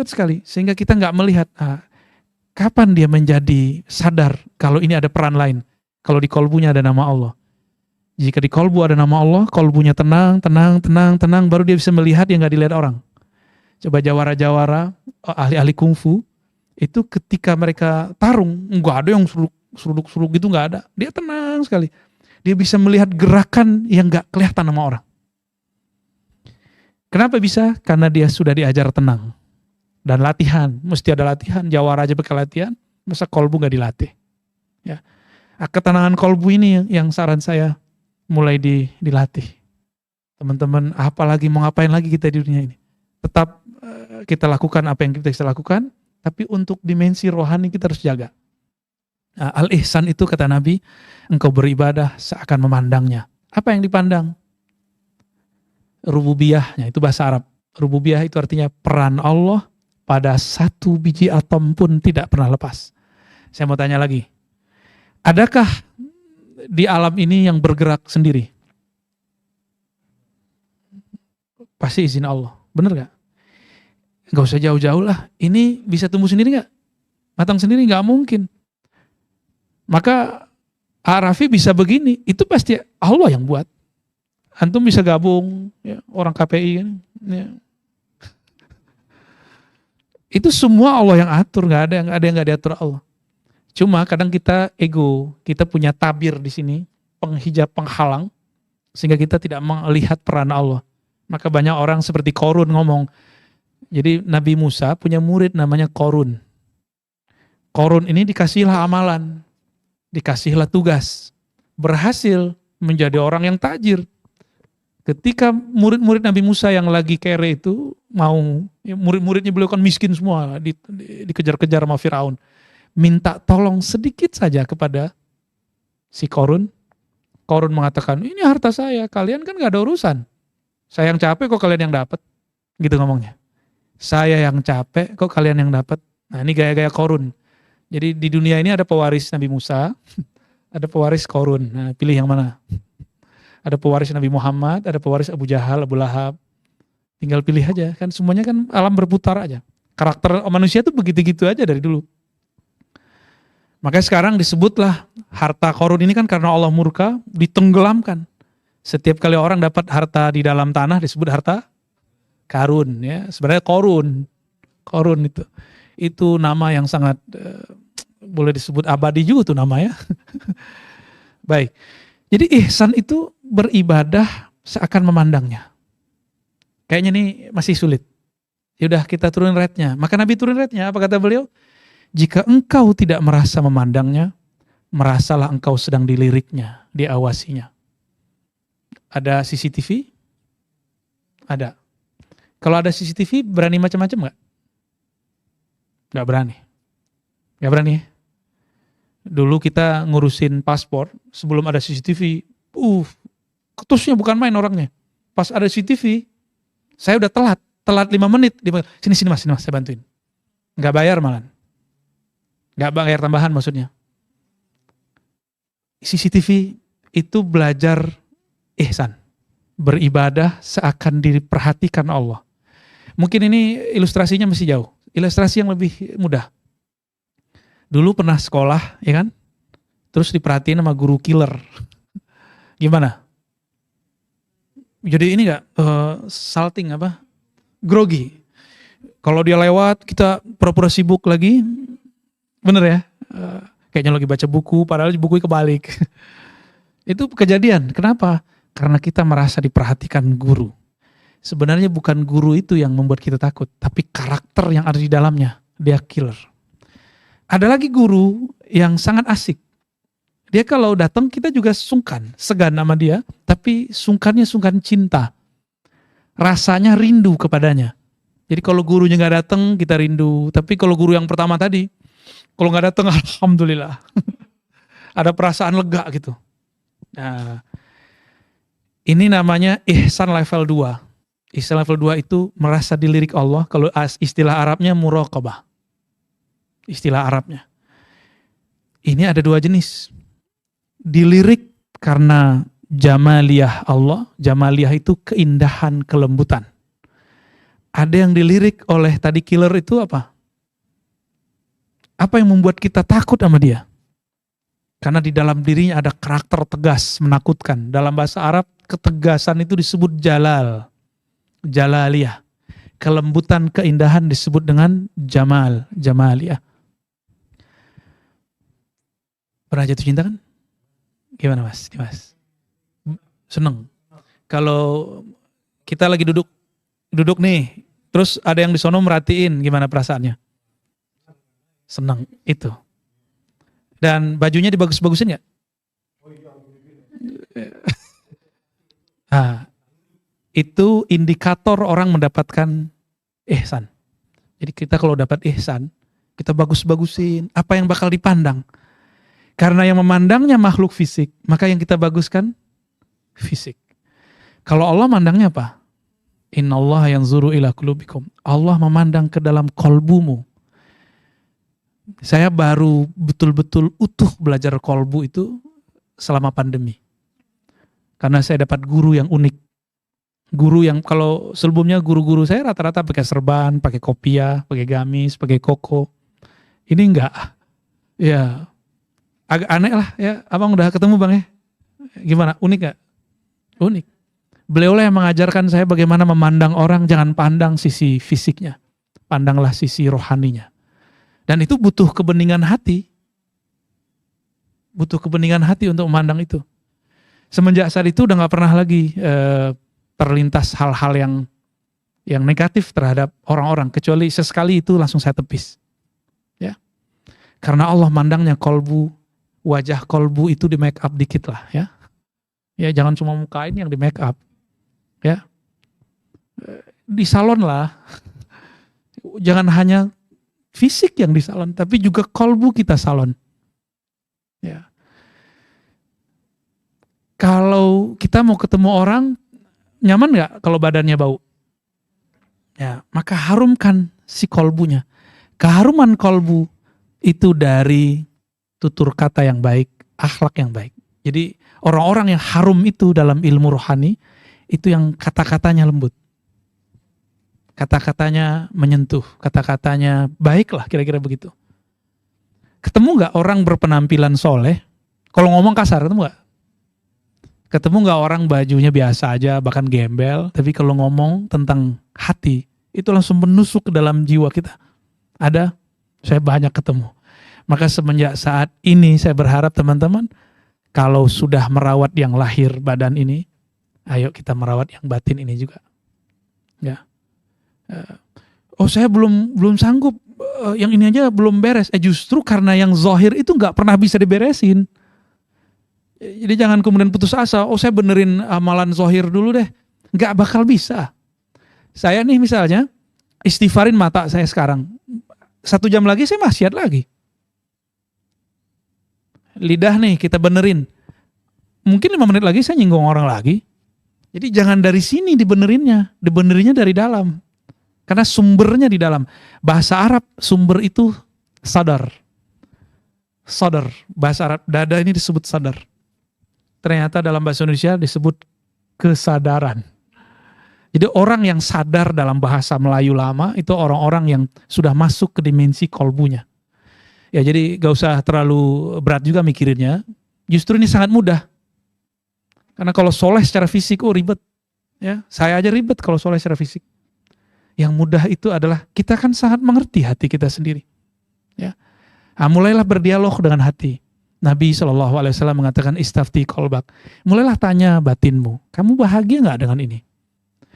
Speaker 1: sekali, sehingga kita nggak melihat kapan dia menjadi sadar kalau ini ada peran lain. Kalau di kolbunya ada nama Allah. Jika di kolbu ada nama Allah, kolbunya tenang, baru dia bisa melihat yang nggak dilihat orang. Coba jawara-jawara, ahli-ahli kungfu, itu ketika mereka tarung, nggak ada yang seruduk gitu, nggak ada. Dia tenang sekali. Dia bisa melihat gerakan yang nggak kelihatan sama orang. Kenapa bisa? Karena dia sudah diajar tenang. Dan latihan, mesti ada latihan. Jawara aja pakai latihan, masa kolbu nggak dilatih. Ya. Ketenangan kolbu ini yang saran saya mulai dilatih. Teman-teman, apalagi mau ngapain lagi kita di dunia ini? Tetap kita lakukan apa yang kita bisa lakukan, tapi untuk dimensi rohani kita harus jaga. Nah, al-ihsan itu kata Nabi, engkau beribadah seakan memandangnya. Apa yang dipandang? Rububiyahnya, itu bahasa Arab. Rububiyah itu artinya peran Allah pada satu biji atom pun tidak pernah lepas. Saya mau tanya lagi, adakah di alam ini yang bergerak sendiri? Pasti izin Allah, bener gak? Gak usah jauh-jauh lah, ini bisa tumbuh sendiri gak? Matang sendiri? Gak mungkin. Maka Arafi bisa begini, itu pasti Allah yang buat. Antum bisa gabung, ya, orang KPI kan. Ya. Itu semua Allah yang atur, nggak ada yang nggak diatur Allah. Cuma kadang kita ego, kita punya tabir di sini, penghijab, penghalang, sehingga kita tidak melihat peran Allah. Maka banyak orang seperti Korun ngomong. Jadi Nabi Musa punya murid namanya Korun. Korun ini dikasihlah amalan, dikasihlah tugas, berhasil menjadi orang yang tajir. Ketika murid-murid Nabi Musa yang lagi kere itu mau, ya murid-muridnya beliau kan miskin semua, dikejar-kejar sama Firaun, minta tolong sedikit saja kepada si Korun. Korun mengatakan, ini harta saya, kalian kan gak ada urusan. Saya yang capek kok kalian yang dapat, gitu ngomongnya. Saya yang capek kok kalian yang dapat. Nah ini gaya-gaya Korun. Jadi di dunia ini ada pewaris Nabi Musa, ada pewaris Korun. Nah pilih yang mana? Ada pewaris Nabi Muhammad, ada pewaris Abu Jahal, Abu Lahab. Tinggal pilih aja, kan semuanya kan alam berputar aja. Karakter manusia tuh begitu-gitu aja dari dulu. Makanya sekarang disebutlah harta Korun ini kan karena Allah murka, ditenggelamkan. Setiap kali orang dapat harta di dalam tanah disebut harta karun, ya. Sebenarnya Korun itu nama yang sangat boleh disebut abadi juga tuh nama ya. Baik. Jadi ihsan itu beribadah seakan memandangnya. Kayaknya nih masih sulit. Yaudah kita turun rate-nya. Maka Nabi turun rate-nya, apa kata beliau? Jika engkau tidak merasa memandangnya, merasalah engkau sedang diliriknya, diawasinya. Ada CCTV? Ada. Kalau ada CCTV berani macam-macam gak? Gak berani. Gak berani. Dulu kita ngurusin paspor, sebelum ada CCTV, ketusnya bukan main orangnya. Pas ada CCTV, saya udah telat 5 menit. Sini mas, saya bantuin. Gak bayar malah. Gak bayar tambahan maksudnya. CCTV itu belajar ihsan. Beribadah seakan diperhatikan Allah. Mungkin ini ilustrasinya masih jauh. Ilustrasi yang lebih mudah. Dulu pernah sekolah, ya kan? Terus diperhatiin sama guru killer. Gimana? Jadi ini nggak salting apa? Grogi. Kalau dia lewat, kita pura-pura sibuk lagi. Bener ya? Kayaknya lagi baca buku, padahal bukunya kebalik. Itu kejadian. Kenapa? Karena kita merasa diperhatikan guru. Sebenarnya bukan guru itu yang membuat kita takut, tapi karakter yang ada di dalamnya. Dia killer. Ada lagi guru yang sangat asik. Dia kalau datang kita juga sungkan, segan sama dia, tapi sungkannya sungkan cinta. Rasanya rindu kepadanya. Jadi kalau gurunya nggak datang kita rindu, tapi kalau guru yang pertama tadi, kalau nggak datang alhamdulillah. Ada perasaan lega gitu. Nah, ini namanya ihsan level 2. Ihsan level 2 itu merasa dilirik Allah, kalau istilah Arabnya muraqabah. Istilah Arabnya. Ini ada 2 jenis. Dilirik karena jamaliyah Allah. Jamaliyah itu keindahan, kelembutan. Ada yang dilirik oleh tadi killer itu apa? Apa yang membuat kita takut sama dia? Karena di dalam dirinya ada karakter tegas, menakutkan. Dalam bahasa Arab, ketegasan itu disebut jalal. Jalaliyah. Kelembutan, keindahan disebut dengan jamal, jamaliyah. Pernah jatuh cinta kan? Gimana Mas? Dimas? Seneng. Kalau kita lagi duduk nih, terus ada yang di sono merhatiin, gimana perasaannya? Seneng, itu. Dan bajunya dibagus-bagusin nggak? Nah, itu indikator orang mendapatkan ihsan. Jadi kita kalau dapat ihsan, kita bagus-bagusin. Apa yang bakal dipandang? Karena yang memandangnya makhluk fisik, maka yang kita baguskan fisik. Kalau Allah mandangnya apa? Innallaha yanzuru ila qulubikum. Allah memandang ke dalam kolbumu. Saya baru betul-betul utuh belajar kolbu itu selama pandemi. Karena saya dapat guru yang unik. Guru yang kalau sebelumnya guru-guru saya rata-rata pakai serban, pakai kopiah, pakai gamis, pakai koko. Ini enggak. Ya, agak aneh lah ya. Abang udah ketemu Bang ya? Gimana? Unik gak? Unik. Beliau lah yang mengajarkan saya bagaimana memandang orang, jangan pandang sisi fisiknya. Pandanglah sisi rohaninya. Dan itu butuh kebeningan hati. Butuh kebeningan hati untuk memandang itu. Semenjak saat itu udah gak pernah lagi terlintas hal-hal yang negatif terhadap orang-orang. Kecuali sesekali itu langsung saya tepis. Ya. Karena Allah mandangnya kolbu, wajah kolbu itu di make up dikit lah ya. Ya jangan cuma muka ini yang di make up. Ya. Di salon lah. Jangan hanya fisik yang di salon, tapi juga kolbu kita salon. Ya. Kalau kita mau ketemu orang, nyaman gak kalau badannya bau? Ya, maka harumkan si kolbunya. Keharuman kolbu itu dari tutur kata yang baik, akhlak yang baik. Jadi orang-orang yang harum itu dalam ilmu rohani, itu yang kata-katanya lembut. Kata-katanya menyentuh, kata-katanya baik lah kira-kira begitu. Ketemu gak orang berpenampilan soleh, kalau ngomong kasar ketemu gak? Ketemu gak orang bajunya biasa aja, bahkan gembel, tapi kalau ngomong tentang hati, itu langsung menusuk ke dalam jiwa kita. Ada, saya banyak ketemu. Maka semenjak saat ini saya berharap teman-teman, kalau sudah merawat yang lahir badan ini, ayo kita merawat yang batin ini juga. Ya. Oh saya belum sanggup, yang ini aja belum beres. Justru karena yang zahir itu gak pernah bisa diberesin. Jadi jangan kemudian putus asa, oh saya benerin amalan zohir dulu deh. Gak bakal bisa. Saya nih misalnya, istighfarin mata saya sekarang. 1 jam lagi saya maksiat lagi. Lidah nih kita benerin. Mungkin 5 menit lagi saya nyinggung orang lagi. Jadi jangan dari sini dibenerinnya. Dibenerinnya dari dalam. Karena sumbernya di dalam. Bahasa Arab sumber itu sadar. Sadar. Bahasa Arab dada ini disebut sadar. Ternyata dalam bahasa Indonesia disebut kesadaran. Jadi orang yang sadar dalam bahasa Melayu lama itu orang-orang yang sudah masuk ke dimensi kolbunya. Ya jadi gak usah terlalu berat juga mikirinnya. Justru ini sangat mudah. Karena kalau soleh secara fisik, ribet. Ya, saya aja ribet kalau soleh secara fisik. Yang mudah itu adalah kita kan sangat mengerti hati kita sendiri. Ya, mulailah berdialog dengan hati. Nabi SAW mengatakan istafti kolbak. Mulailah tanya batinmu, kamu bahagia nggak dengan ini?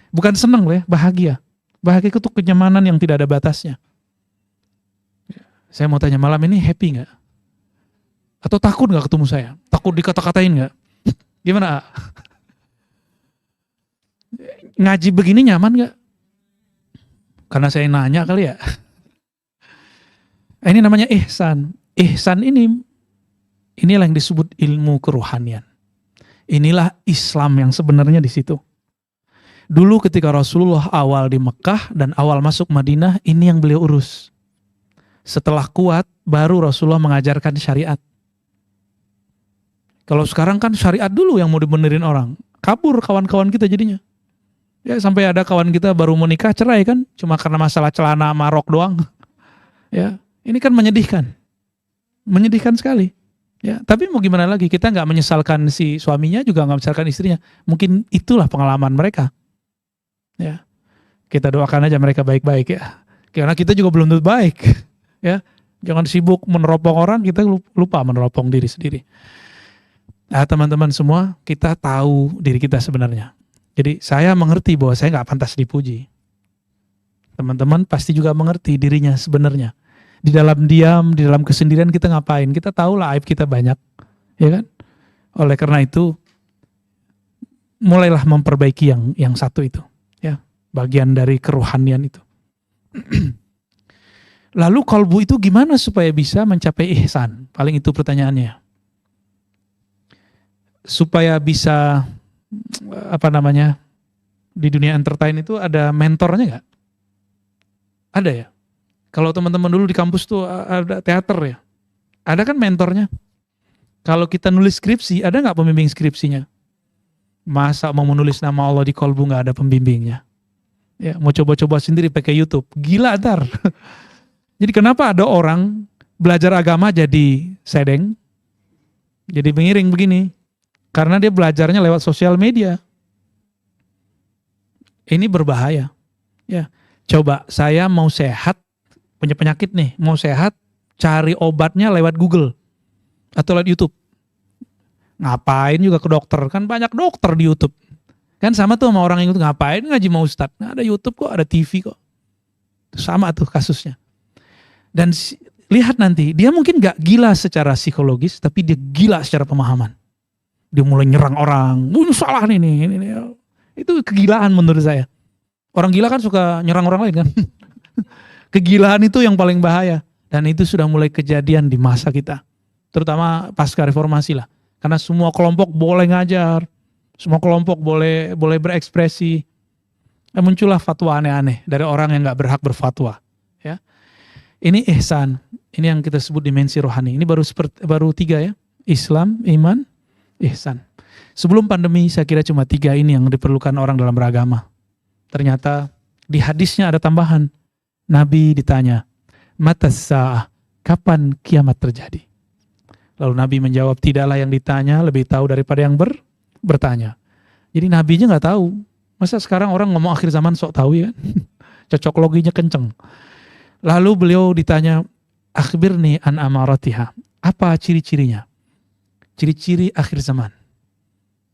Speaker 1: Bukan senang ya, bahagia. Bahagia itu kenyamanan yang tidak ada batasnya. Saya mau tanya malam ini happy nggak? Atau takut nggak ketemu saya? Takut dikata-katain nggak? Gimana? Ngaji begini nyaman nggak? Karena saya nanya kali ya. Ini namanya ihsan. Ihsan inilah yang disebut ilmu kerohanian. Inilah Islam yang sebenarnya di situ. Dulu ketika Rasulullah awal di Mekah dan awal masuk Madinah, ini yang beliau urus. Setelah kuat, baru Rasulullah mengajarkan syariat. Kalau sekarang kan syariat dulu yang mau dibenerin orang. Kabur kawan-kawan kita jadinya. Ya sampai ada kawan kita baru menikah cerai kan, cuma karena masalah celana sama rok doang. Ya, ini kan menyedihkan. Menyedihkan sekali. Ya, tapi mau gimana lagi? Kita nggak menyesalkan si suaminya, juga nggak menyesalkan istrinya. Mungkin itulah pengalaman mereka. Ya, kita doakan aja mereka baik-baik ya. Karena kita juga belum tentu baik. Ya, jangan sibuk meneropong orang, kita lupa meneropong diri sendiri. Nah, teman-teman semua, kita tahu diri kita sebenarnya. Jadi saya mengerti bahwa saya nggak pantas dipuji. Teman-teman pasti juga mengerti dirinya sebenarnya. Di dalam diam, di dalam kesendirian kita ngapain? Kita tahu lah aib kita banyak, ya kan? Oleh karena itu, mulailah memperbaiki yang satu itu, ya, bagian dari kerohanian itu. Lalu kolbu itu gimana supaya bisa mencapai ihsan? Paling itu pertanyaannya. Supaya bisa di dunia entertain itu ada mentornya nggak? Ada ya. Kalau teman-teman dulu di kampus tuh ada teater ya, ada kan mentornya. Kalau kita nulis skripsi, ada nggak pembimbing skripsinya? Masa mau menulis nama Allah di kolbu nggak ada pembimbingnya? Ya, mau coba-coba sendiri pakai YouTube, gila ntar. Jadi kenapa ada orang belajar agama jadi sedeng, jadi mengiring begini? Karena dia belajarnya lewat sosial media. Ini berbahaya. Ya, coba saya mau sehat, punya penyakit nih, mau sehat, cari obatnya lewat Google atau lewat YouTube. Ngapain juga ke dokter? Kan banyak dokter di YouTube. Kan sama tuh sama orang yang itu, ngapain ngaji mau Ustaz? Nah, ada YouTube kok, ada TV kok. Sama tuh kasusnya. Dan lihat nanti, dia mungkin gak gila secara psikologis, tapi dia gila secara pemahaman. Dia mulai nyerang orang, salah nih. Itu kegilaan menurut saya. Orang gila kan suka nyerang orang lain kan. Kegilaan itu yang paling bahaya. Dan itu sudah mulai kejadian di masa kita. Terutama pasca reformasi lah. Karena semua kelompok boleh ngajar. Semua kelompok boleh berekspresi. Muncullah fatwa aneh-aneh dari orang yang gak berhak berfatwa. Ya. Ini ihsan. Ini yang kita sebut dimensi rohani. Ini baru 3 ya. Islam, iman, ihsan. Sebelum pandemi saya kira cuma 3 ini yang diperlukan orang dalam beragama. Ternyata di hadisnya ada tambahan. Nabi ditanya, matas sa'ah, kapan kiamat terjadi? Lalu Nabi menjawab, tidaklah yang ditanya lebih tahu daripada yang bertanya. Jadi Nabinya gak tahu. Masa sekarang orang ngomong akhir zaman sok tahu ya? Cocok loginya kenceng. Lalu beliau ditanya, akhbirni an amaratiha. Apa ciri-cirinya? Ciri-ciri akhir zaman.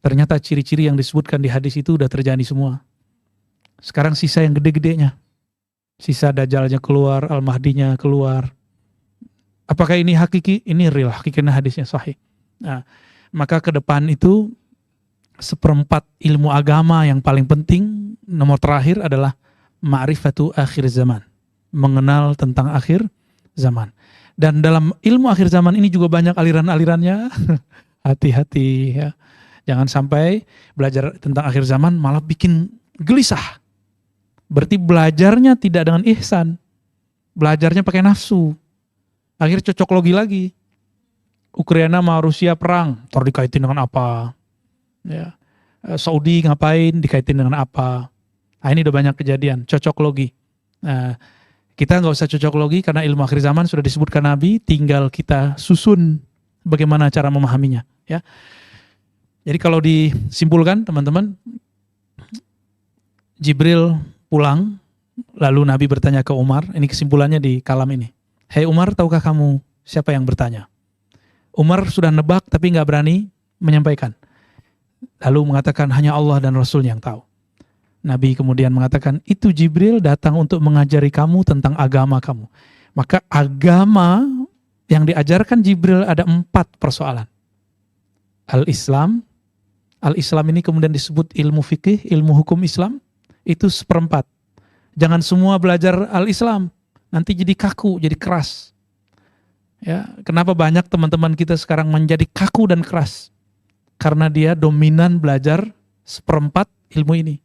Speaker 1: Ternyata ciri-ciri yang disebutkan di hadis itu udah terjadi semua. Sekarang sisa yang gede-gedenya. Sisa Dajjalnya keluar, Al-Mahdinya keluar. Apakah ini hakiki? Ini real, hakikatnya hadisnya sahih. Nah, maka ke depan itu 1/4 ilmu agama yang paling penting, nomor terakhir adalah ma'rifatu akhir zaman. Mengenal tentang akhir zaman. Dan dalam ilmu akhir zaman ini juga banyak aliran-alirannya. Hati-hati ya. Jangan sampai belajar tentang akhir zaman malah bikin gelisah. Berarti belajarnya tidak dengan ihsan. Belajarnya pakai nafsu. Akhirnya cocok logi lagi. Ukraina sama Rusia perang, ntar dikaitin dengan apa? Ya. Saudi ngapain, dikaitin dengan apa? Nah, ini udah banyak kejadian, cocok logi. Nah, kita nggak usah cocok logi karena ilmu akhir zaman sudah disebutkan Nabi, tinggal kita susun bagaimana cara memahaminya. Ya. Jadi kalau disimpulkan teman-teman, Jibril pulang, lalu Nabi bertanya ke Umar, ini kesimpulannya di kalam ini. Hei Umar, tahukah kamu siapa yang bertanya? Umar sudah nebak tapi nggak berani menyampaikan. Lalu mengatakan hanya Allah dan Rasul yang tahu. Nabi kemudian mengatakan, itu Jibril datang untuk mengajari kamu tentang agama kamu. Maka agama yang diajarkan Jibril ada 4 persoalan. Al-Islam ini kemudian disebut ilmu fikih, ilmu hukum Islam, itu 1/4. Jangan semua belajar Al-Islam, nanti jadi kaku, jadi keras. Ya, kenapa banyak teman-teman kita sekarang menjadi kaku dan keras? Karena dia dominan belajar 1/4 ilmu ini.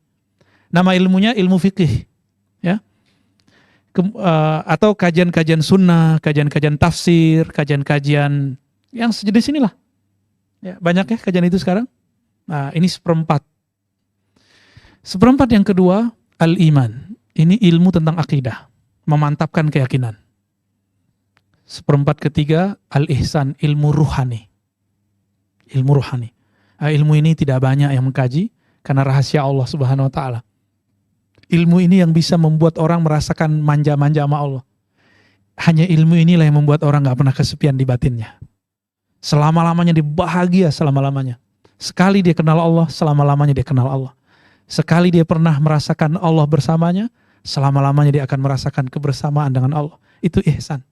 Speaker 1: Nama ilmunya ilmu fikih. Ya. Atau kajian-kajian sunnah, kajian-kajian tafsir, kajian-kajian yang sejenis inilah. Ya, banyak ya kajian itu sekarang. Nah, ini 1/4. 1/4 yang kedua, al-iman. Ini ilmu tentang akidah, memantapkan keyakinan. 1/4 ketiga, al-ihsan, ilmu ruhani. Ilmu ruhani. Nah, ilmu ini tidak banyak yang mengkaji, karena rahasia Allah Subhanahu Wa Taala. Ilmu ini yang bisa membuat orang merasakan manja-manja sama Allah. Hanya ilmu inilah yang membuat orang gak pernah kesepian di batinnya. Selama-lamanya dia bahagia, selama-lamanya. Sekali dia kenal Allah, selama-lamanya dia kenal Allah. Sekali dia pernah merasakan Allah bersamanya, selama-lamanya dia akan merasakan kebersamaan dengan Allah. Itu ihsan.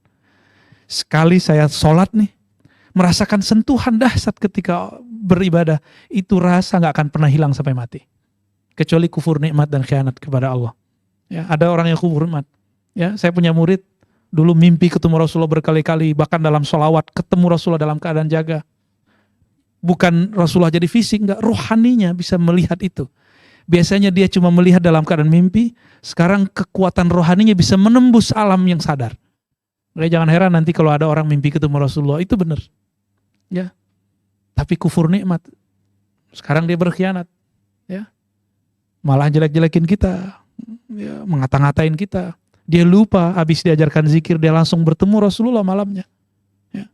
Speaker 1: Sekali saya sholat nih, merasakan sentuhan dahsyat ketika beribadah, itu rasa gak akan pernah hilang sampai mati. Kecuali kufur nikmat dan khianat kepada Allah. Ya, ada orang yang kufur nikmat. Ya, saya punya murid, dulu mimpi ketemu Rasulullah berkali-kali, bahkan dalam sholawat ketemu Rasulullah dalam keadaan jaga. Bukan Rasulullah jadi fisik, enggak, rohaninya bisa melihat itu. Biasanya dia cuma melihat dalam keadaan mimpi, sekarang kekuatan rohaninya bisa menembus alam yang sadar. Makanya jangan heran nanti kalau ada orang mimpi ketemu Rasulullah, itu benar. Ya. Tapi kufur nikmat. Sekarang dia berkhianat. Ya. Malah jelek-jelekin kita. Ya, ngata-ngatain kita. Dia lupa habis diajarkan zikir, dia langsung bertemu Rasulullah malamnya. Ya.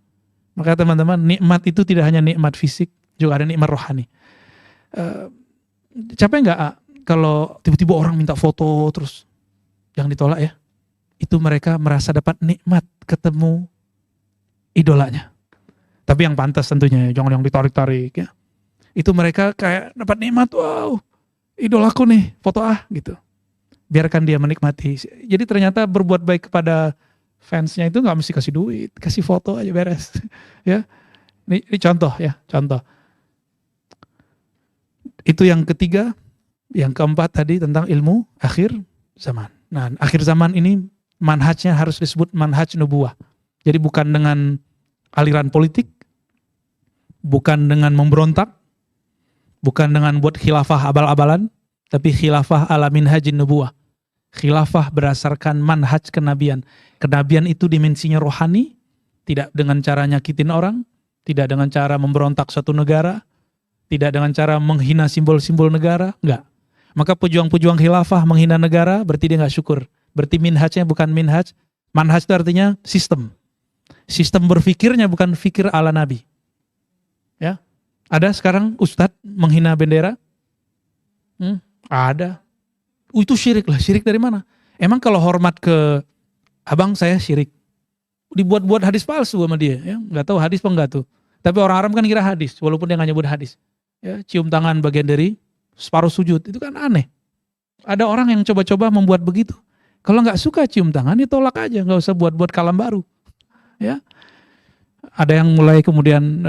Speaker 1: Maka teman-teman, nikmat itu tidak hanya nikmat fisik, juga ada nikmat rohani. Capek nggak kalau tiba-tiba orang minta foto terus yang ditolak ya? Itu mereka merasa dapat nikmat ketemu idolanya. Tapi yang pantas tentunya, jangan yang ditarik-tarik ya. Itu mereka kayak dapat nikmat, wow, idolaku nih, foto gitu. Biarkan dia menikmati. Jadi ternyata berbuat baik kepada fansnya itu nggak mesti kasih duit, kasih foto aja beres. Ya, ini contoh ya, contoh. Itu yang ketiga, yang keempat tadi tentang ilmu akhir zaman. Nah, akhir zaman ini manhajnya harus disebut manhaj nubuwah. Jadi bukan dengan aliran politik, bukan dengan memberontak, bukan dengan buat khilafah abal-abalan, tapi khilafah ala minhajin nubuwah. Khilafah berdasarkan manhaj kenabian. Kenabian itu dimensinya rohani, tidak dengan cara nyakitin orang, tidak dengan cara memberontak suatu negara, tidak dengan cara menghina simbol-simbol negara, enggak. Maka pejuang-pejuang khilafah menghina negara, berarti dia enggak syukur. Berarti minhajnya bukan minhaj. Manhaj itu artinya sistem. Sistem berfikirnya bukan fikir ala Nabi. Ya, ada sekarang ustadz menghina bendera? Ada. Itu syirik lah. Syirik dari mana? Emang kalau hormat ke abang saya syirik? Dibuat-buat hadis palsu sama dia. Ya, nggak tahu hadis apa enggak tuh. Tapi orang Arab kan kira hadis, walaupun dia nggak nyebut hadis. Ya, cium tangan bagian dari separuh sujud, itu kan aneh. Ada orang yang coba-coba membuat begitu. Kalau nggak suka cium tangan, ya tolak aja, nggak usah buat-buat kalam baru. Ya, ada yang mulai kemudian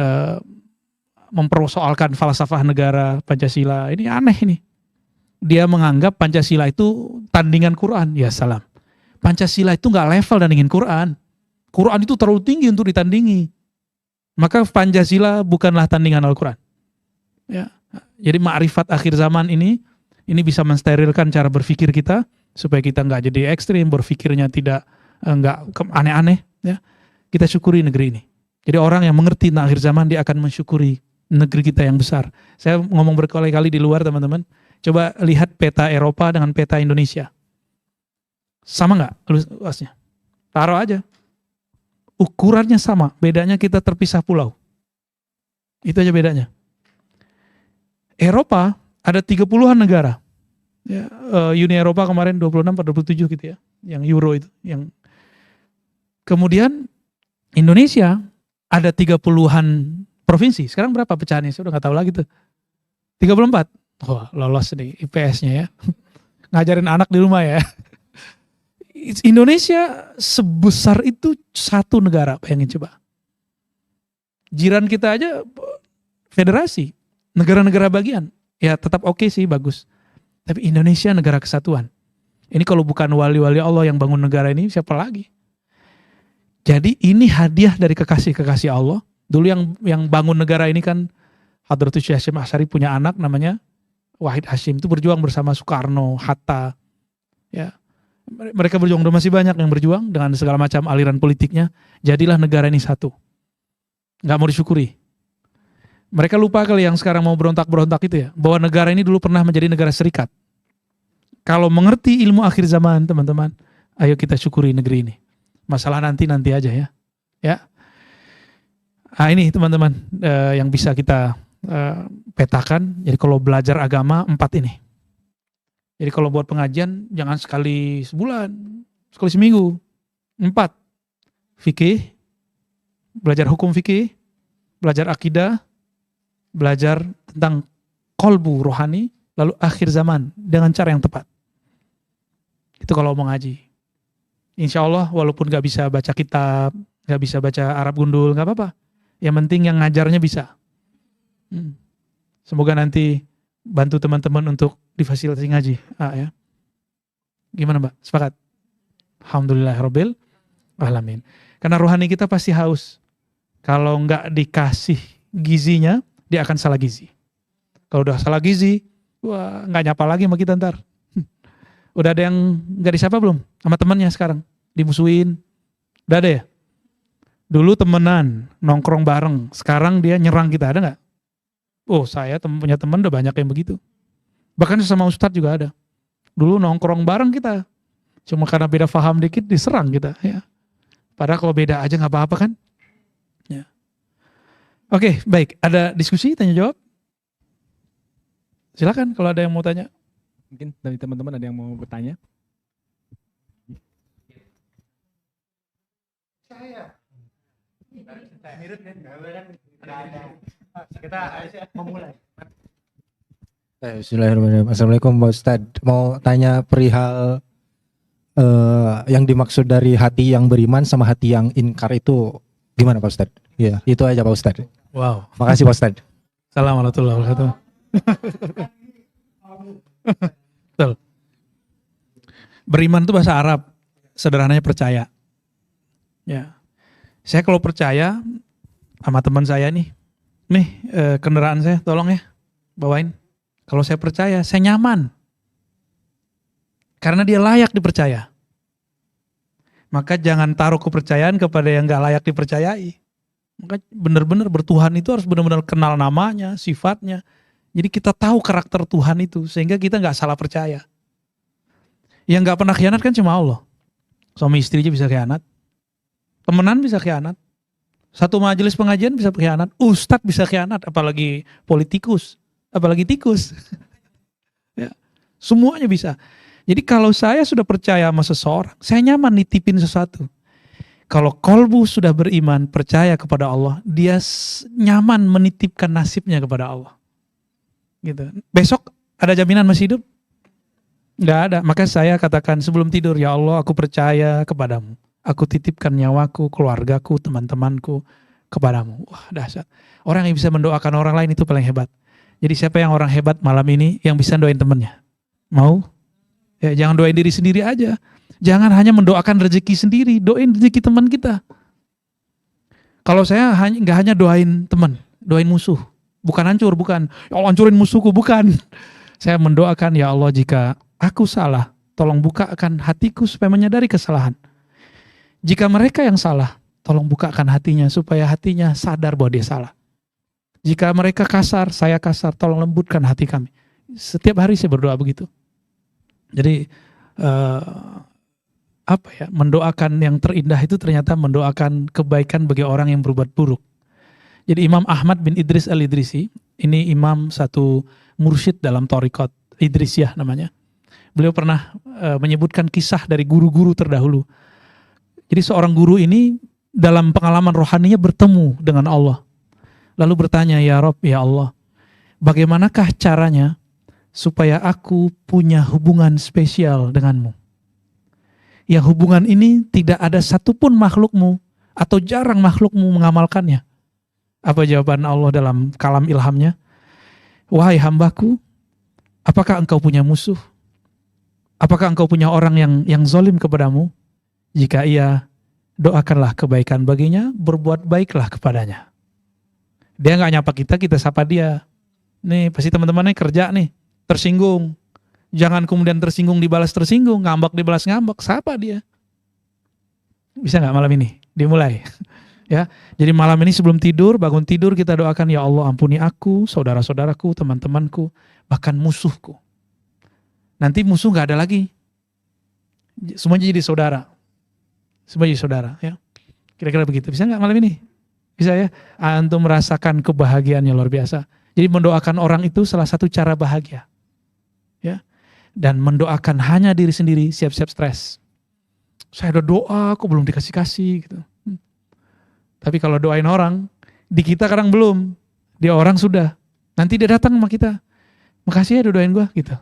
Speaker 1: mempersoalkan falsafah negara Pancasila. Ini aneh ini. Dia menganggap Pancasila itu tandingan Quran. Ya salam. Pancasila itu nggak level tandingin Quran. Quran itu terlalu tinggi untuk ditandingi. Maka Pancasila bukanlah tandingan Al-Quran. Ya. Jadi ma'rifat akhir zaman ini bisa mensterilkan cara berpikir kita supaya kita nggak jadi ekstrim, berpikirnya tidak nggak aneh-aneh. Ya. Kita syukuri negeri ini. Jadi orang yang mengerti tentang akhir zaman dia akan mensyukuri negeri kita yang besar. Saya ngomong berkali-kali di luar teman-teman. Coba lihat peta Eropa dengan peta Indonesia. Sama nggak luasnya? Taruh aja. Ukurannya sama, bedanya kita terpisah pulau. Itu aja bedanya. Eropa ada 30-an negara. Ya, Uni Eropa kemarin 26 atau 27 gitu ya. Yang Euro itu. Kemudian Indonesia ada 30-an provinsi. Sekarang berapa pecahannya? Saya udah nggak tahu lagi tuh. 34. Wah, lolos nih IPS-nya ya. Ngajarin anak di rumah ya. Indonesia sebesar itu satu negara, bayangin coba. Jiran kita aja federasi, negara-negara bagian. Ya tetap oke sih, bagus. Tapi Indonesia negara kesatuan. Ini kalau bukan wali-wali Allah yang bangun negara ini, siapa lagi? Jadi ini hadiah dari kekasih-kekasih Allah. Dulu yang bangun negara ini kan Hadratus Syekh Hasyim Asy'ari punya anak namanya Wahid Hasyim, itu berjuang bersama Soekarno, Hatta. Ya. Mereka berjuang, masih banyak yang berjuang dengan segala macam aliran politiknya. Jadilah negara ini satu. Nggak mau disyukuri. Mereka lupa kali yang sekarang mau berontak-berontak itu ya, bahwa negara ini dulu pernah menjadi negara serikat. Kalau mengerti ilmu akhir zaman, teman-teman, ayo kita syukuri negeri ini. Masalah nanti aja ya. Ya. Nah, ini teman-teman yang bisa kita petakan. Jadi kalau belajar agama 4 ini. Jadi kalau buat pengajian jangan sekali sebulan, sekali seminggu. 4. Fikih, belajar hukum fikih, belajar akidah, belajar tentang kolbu rohani, lalu akhir zaman dengan cara yang tepat. Itu kalau mau ngaji. Insya Allah walaupun gak bisa baca kitab, gak bisa baca Arab gundul, gak apa-apa. Yang penting yang ngajarnya bisa. Semoga nanti bantu teman-teman untuk difasilitasi ngaji. Ya. Gimana Mbak? Sepakat? Alhamdulillahirabbil alamin. Karena rohani kita pasti haus. Kalau nggak dikasih gizinya, dia akan salah gizi. Kalau udah salah gizi, wah nggak nyapa lagi sama kita ntar. Udah ada yang nggak disapa belum? Sama temannya sekarang? Dimusuhin? Udah ada ya? Dulu temenan, nongkrong bareng. Sekarang dia nyerang kita, ada nggak? Oh saya punya teman udah banyak yang begitu. Bahkan sama ustadz juga ada. Dulu nongkrong bareng kita. Cuma karena beda paham dikit diserang kita. Ya. Padahal kalau beda aja gak apa-apa kan. Ya. Oke baik. Ada diskusi, tanya jawab? Silakan kalau ada yang mau tanya.
Speaker 2: Mungkin dari teman-teman ada yang mau bertanya?
Speaker 3: Saya. Kita memulai.
Speaker 4: Bismillahirrahmanirrahim. Assalamualaikum Pak Ustadz. Mau tanya perihal yang dimaksud dari hati yang beriman sama hati yang inkar itu gimana Pak Ustadz? Ya, itu aja Pak Ustadz.
Speaker 1: Wow.
Speaker 4: Makasih Pak Ustadz.
Speaker 1: Assalamualaikum warahmatullahi wabarakatuh. Betul. Beriman itu bahasa Arab, sederhananya percaya. Ya. Saya kalau percaya sama teman saya nih kendaraan saya tolong ya bawain. Kalau saya percaya, saya nyaman. Karena dia layak dipercaya. Maka jangan taruh kepercayaan kepada yang gak layak dipercayai. Maka benar-benar bertuhan itu harus benar-benar kenal namanya, sifatnya. Jadi kita tahu karakter Tuhan itu, sehingga kita gak salah percaya. Yang gak pernah khianat kan cuma Allah. Suami istri aja bisa khianat. Temenan bisa khianat. Satu majelis pengajian bisa khianat. Ustadz bisa khianat, apalagi politikus. Apalagi tikus. Ya, semuanya bisa. Jadi kalau saya sudah percaya sama seseorang, saya nyaman nitipin sesuatu. Kalau kolbu sudah beriman, percaya kepada Allah, dia nyaman menitipkan nasibnya kepada Allah. Gitu. Besok ada jaminan masih hidup? Nggak ada. Maka saya katakan sebelum tidur, ya Allah aku percaya kepadamu. Aku titipkan nyawaku, keluargaku, teman-temanku kepadamu. Wah dahsyat. Orang yang bisa mendoakan orang lain itu paling hebat. Jadi siapa yang orang hebat malam ini yang bisa doain temannya? Mau? Ya, jangan doain diri sendiri aja. Jangan hanya mendoakan rezeki sendiri, doain rezeki teman kita. Kalau saya nggak hanya doain teman, doain musuh. Bukan hancur, bukan. Ya Allah hancurin musuhku, bukan. Saya mendoakan, ya Allah jika aku salah, tolong bukakan hatiku supaya menyadari kesalahan. Jika mereka yang salah, tolong bukakan hatinya supaya hatinya sadar bahwa dia salah. Jika mereka kasar, saya kasar, tolong lembutkan hati kami. Setiap hari saya berdoa begitu. Jadi mendoakan yang terindah itu ternyata mendoakan kebaikan bagi orang yang berbuat buruk. Jadi Imam Ahmad bin Idris al-Idrisi, ini imam satu mursyid dalam Thariqat Idrisiyah namanya. Beliau pernah menyebutkan kisah dari guru-guru terdahulu. Jadi seorang guru ini dalam pengalaman rohaninya bertemu dengan Allah. Lalu bertanya, ya Rob, ya Allah, bagaimanakah caranya supaya aku punya hubungan spesial denganmu? Yang hubungan ini tidak ada satupun makhlukmu atau jarang makhlukmu mengamalkannya. Apa jawaban Allah dalam kalam ilhamnya? Wahai hambaku, apakah engkau punya musuh? Apakah engkau punya orang yang zalim kepadamu? Jika iya, doakanlah kebaikan baginya, berbuat baiklah kepadanya. Dia nggak nyapa kita, kita sapa dia. Nih pasti teman-temannya kerja nih, tersinggung. Jangan kemudian tersinggung dibalas tersinggung, ngambek dibalas ngambek, sapa dia. Bisa nggak malam ini? Dimulai. Ya, jadi malam ini sebelum tidur, bangun tidur kita doakan, ya Allah ampuni aku, saudara-saudaraku, teman-temanku, bahkan musuhku. Nanti musuh nggak ada lagi, semuanya jadi saudara, semua jadi saudara. Ya, kira-kira begitu. Bisa nggak malam ini? Bisa ya. Antum merasakan kebahagiaan yang luar biasa. Jadi mendoakan orang itu salah satu cara bahagia. Ya, dan mendoakan hanya diri sendiri, siap-siap stres. Saya udah doa, kok belum dikasih-kasih gitu. Tapi kalau doain orang, di kita kadang belum, dia orang sudah. Nanti dia datang sama kita, makasih ya udah doain gue gitu.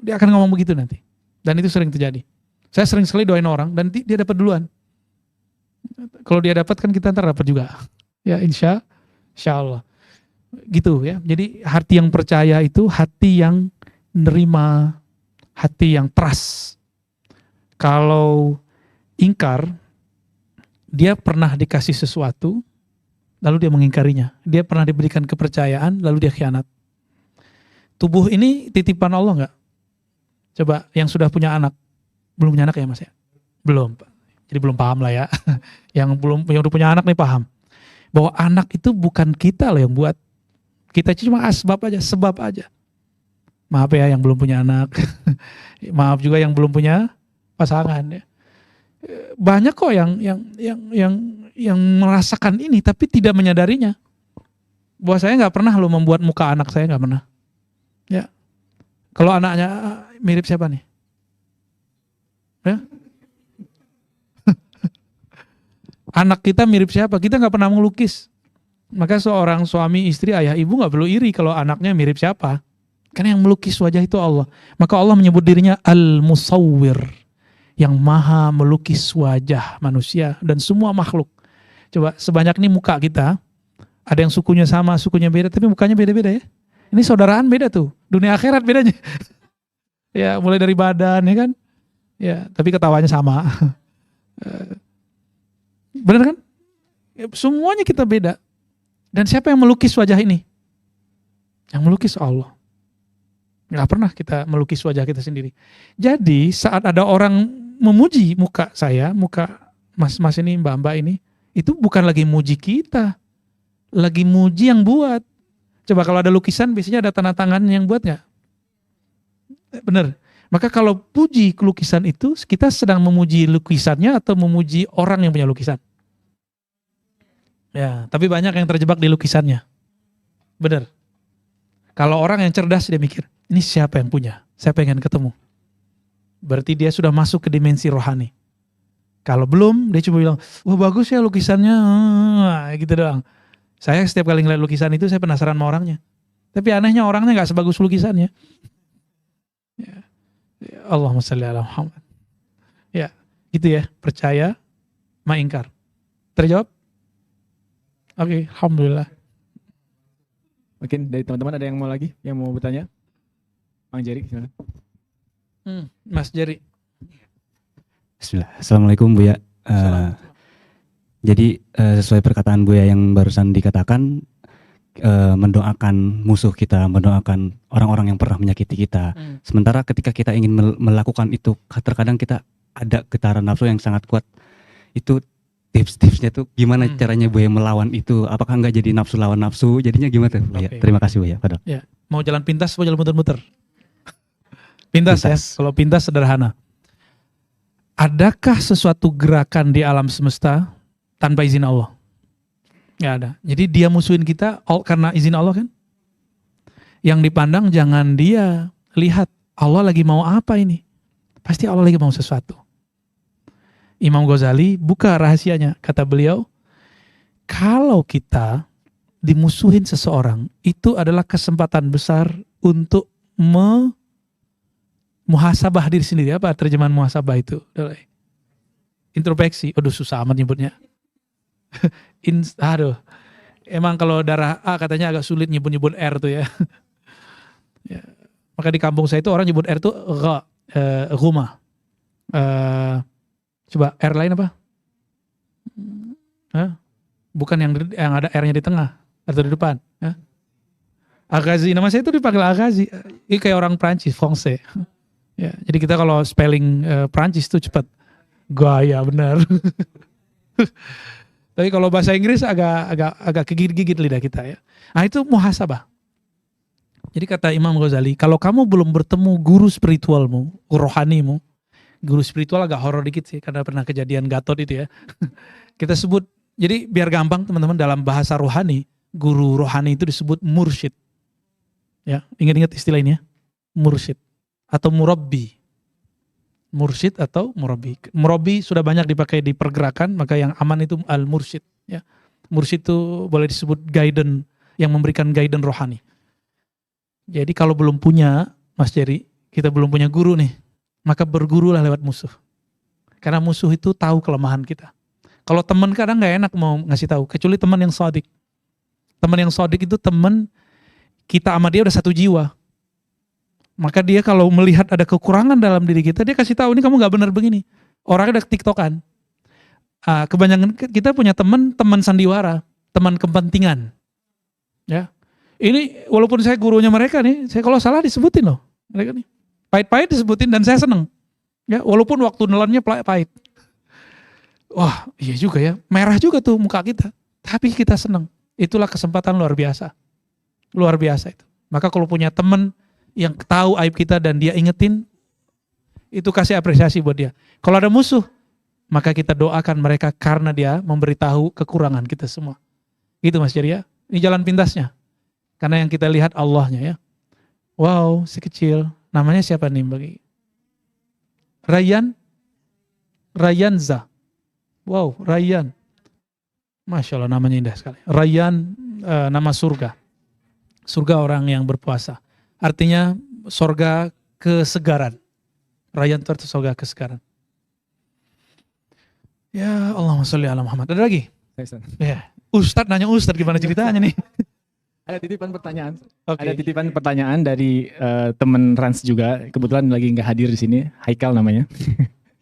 Speaker 1: Dia akan ngomong begitu nanti. Dan itu sering terjadi. Saya sering sekali doain orang dan dia dapat duluan. Kalau dia dapat kan kita ntar dapat juga. Ya insya Allah. Gitu ya. Jadi hati yang percaya itu hati yang nerima, hati yang trust. Kalau ingkar, dia pernah dikasih sesuatu, lalu dia mengingkarinya. Dia pernah diberikan kepercayaan, lalu dia khianat. Tubuh ini titipan Allah enggak? Coba yang sudah punya anak, belum punya anak ya Mas ya? Belum. Jadi belum paham lah ya. yang udah punya anak nih paham. Bahwa anak itu bukan kita loh yang buat. Kita cuma asbab aja, sebab aja. Maaf ya yang belum punya anak. Maaf juga yang belum punya pasangan ya. Banyak kok yang merasakan ini tapi tidak menyadarinya. Bahwa saya nggak pernah lo membuat muka anak saya, nggak pernah. Ya, kalau anaknya mirip siapa nih? Ya? Anak kita mirip siapa? Kita nggak pernah melukis. Maka seorang suami, istri, ayah, ibu nggak perlu iri kalau anaknya mirip siapa. Karena yang melukis wajah itu Allah. Maka Allah menyebut dirinya Al-Musawwir, yang maha melukis wajah manusia dan semua makhluk. Coba sebanyak ini muka kita, ada yang sukunya sama, sukunya beda, tapi mukanya beda-beda ya. Ini saudaraan beda tuh, dunia akhirat bedanya. Ya mulai dari badan ya kan, ya tapi ketawanya sama. Bener kan? Semuanya kita beda. Dan siapa yang melukis wajah ini? Yang melukis Allah. Nggak pernah kita melukis wajah kita sendiri. Jadi saat ada orang memuji muka saya, muka mas-mas ini, mbak-mbak ini, itu bukan lagi muji kita, lagi muji yang buat. Coba kalau ada lukisan biasanya ada tanda tangan yang buat nggak? Bener. Maka kalau puji lukisan itu, kita sedang memuji lukisannya atau memuji orang yang punya lukisan? Ya, tapi banyak yang terjebak di lukisannya. Bener. Kalau orang yang cerdas dia mikir, ini siapa yang punya? Saya pengen ketemu. Berarti dia sudah masuk ke dimensi rohani. Kalau belum, dia cuma bilang, wah bagus ya lukisannya, gitu doang. Saya setiap kali ngeliat lukisan itu, saya penasaran sama orangnya. Tapi anehnya orangnya gak sebagus lukisannya. Ya. Allahumma shalli ala Muhammad. Ya, gitu ya, percaya, ingkar. Terjawab? Oke, alhamdulillah.
Speaker 2: Mungkin dari teman-teman ada yang mau bertanya? Bang Jerry, gimana?
Speaker 1: Mas Jerry.
Speaker 5: Bismillah. Assalamualaikum Buya. Jadi sesuai perkataan Buya yang barusan dikatakan, mendoakan musuh kita, mendoakan orang-orang yang pernah menyakiti kita. Sementara ketika kita ingin melakukan itu, terkadang kita ada getaran nafsu yang sangat kuat. Itu tips-tipsnya tuh gimana caranya Buya melawan itu? Apakah enggak jadi nafsu lawan nafsu? Jadinya gimana tuh Buya?
Speaker 1: Okay.
Speaker 5: Terima kasih Buya.
Speaker 1: Ya. Mau jalan pintas, mau jalan muter-muter? Pintas ya, kalau pintas sederhana. Adakah sesuatu gerakan di alam semesta tanpa izin Allah? Nggak ada. Jadi dia musuhin kita karena izin Allah kan? Yang dipandang jangan dia lihat Allah lagi mau apa ini. Pasti Allah lagi mau sesuatu. Imam Ghazali buka rahasianya. Kata beliau, kalau kita dimusuhin seseorang, itu adalah kesempatan besar untuk muhasabah diri sendiri. Apa terjemahan muhasabah itu? Introspeksi. Aduh susah amat nyebutnya. Aduh. Emang kalau darah A katanya agak sulit nyebut-nyebut R tuh ya. Ya. Maka di kampung saya itu orang nyebut R tuh rumah. Coba R lain apa? Hah? Bukan yang ada R-nya di tengah atau di depan. Hah? Agazi, nama saya itu dipanggil Agazi. Ini kayak orang Prancis, Français. Ya, jadi kita kalau spelling Prancis tuh cepat. Gaya benar. Tapi kalau bahasa Inggris agak kegigit-gigit lidah kita ya. Nah itu muhasabah. Jadi kata Imam Ghazali, kalau kamu belum bertemu guru spiritualmu, rohanimu, guru spiritual agak horor dikit sih karena pernah kejadian Gatot itu ya. Kita sebut, jadi biar gampang teman-teman dalam bahasa rohani, guru rohani itu disebut mursyid. Ya, ingat-ingat istilah ini ya. Mursyid atau murabbi. Mursyid atau murabbi. Murabbi sudah banyak dipakai di pergerakan, maka yang aman itu al-mursyid ya. Mursyid itu boleh disebut guidance, yang memberikan guidance rohani. Jadi kalau belum punya, Mas Jerry, kita belum punya guru nih, maka bergurulah lewat musuh. Karena musuh itu tahu kelemahan kita. Kalau teman kadang nggak enak mau ngasih tahu, kecuali teman yang shadiq. Teman yang shadiq itu teman kita sama dia udah satu jiwa. Maka dia kalau melihat ada kekurangan dalam diri kita, dia kasih tahu, ini kamu nggak benar begini. Orangnya udah tiktokan. Kebanyakan kita punya teman sandiwara, teman kepentingan. Ya, ini walaupun saya gurunya mereka nih, saya kalau salah disebutin loh, mereka nih. Pahit-pahit disebutin dan saya seneng. Ya, walaupun waktu nelannya pahit. Wah, iya juga ya. Merah juga tuh muka kita. Tapi kita seneng. Itulah kesempatan luar biasa. Luar biasa itu. Maka kalau punya teman yang tahu aib kita dan dia ingetin, itu kasih apresiasi buat dia. Kalau ada musuh, maka kita doakan mereka karena dia memberitahu kekurangan kita semua. Gitu Mas Jerry ya. Ini jalan pintasnya. Karena yang kita lihat Allahnya ya. Wow, si kecil. Namanya siapa nih bagi? Rayyanza. Wow, Rayyan. Masya Allah namanya indah sekali. Rayyan nama surga. Surga orang yang berpuasa. Artinya surga kesegaran. Rayyan itu surga kesegaran. Ya Allahumma sholli ala Muhammad. Ada lagi? Ya. Ustadz nanya Ustadz gimana ceritanya nih?
Speaker 2: Ada titipan pertanyaan.
Speaker 1: Okay.
Speaker 2: Ada titipan pertanyaan dari teman Rans juga. Kebetulan lagi nggak hadir di sini. Haikal namanya.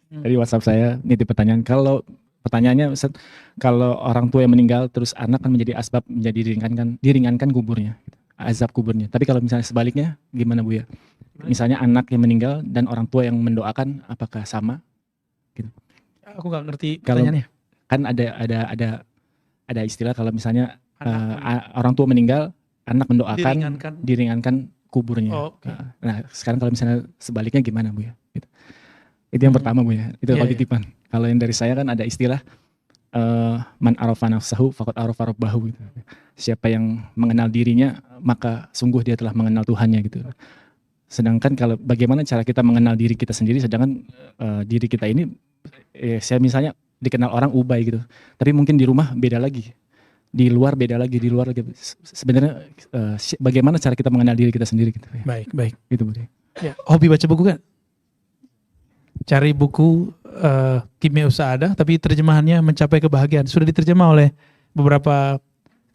Speaker 2: Dari WhatsApp saya nitip pertanyaan. Kalau pertanyaannya, Ustaz, kalau orang tua yang meninggal terus anak kan menjadi asbab menjadi diringankan kuburnya, azab kuburnya. Tapi kalau misalnya sebaliknya gimana Bu ya? Misalnya anak yang meninggal dan orang tua yang mendoakan, apakah sama? Gitu.
Speaker 1: Aku nggak ngerti
Speaker 2: Kalau
Speaker 1: pertanyaannya.
Speaker 2: kan ada istilah kalau misalnya orang tua meninggal, anak mendoakan, diringankan kuburnya.
Speaker 1: Oh, okay.
Speaker 2: Nah, sekarang kalau misalnya sebaliknya gimana Bu ya? Gitu. Itu yang pertama Bu ya. Itu kalau titipan. Kalau yang dari saya kan ada istilah man arafa nafsahu faqad arafa rabbahu gitu. Siapa yang mengenal dirinya maka sungguh dia telah mengenal Tuhannya gitu. Sedangkan kalau bagaimana cara kita mengenal diri kita sendiri, sedangkan diri kita ini saya misalnya dikenal orang Ubay gitu. Tapi mungkin di rumah beda lagi. Di luar beda lagi, di luar lagi. Sebenarnya bagaimana cara kita mengenal diri kita sendiri gitu.
Speaker 1: Baik.
Speaker 2: Gitu Bu.
Speaker 1: Ya, hobi baca buku kan? Cari buku Kimia Usahadah, tapi terjemahannya Mencapai Kebahagiaan. Sudah diterjemah oleh beberapa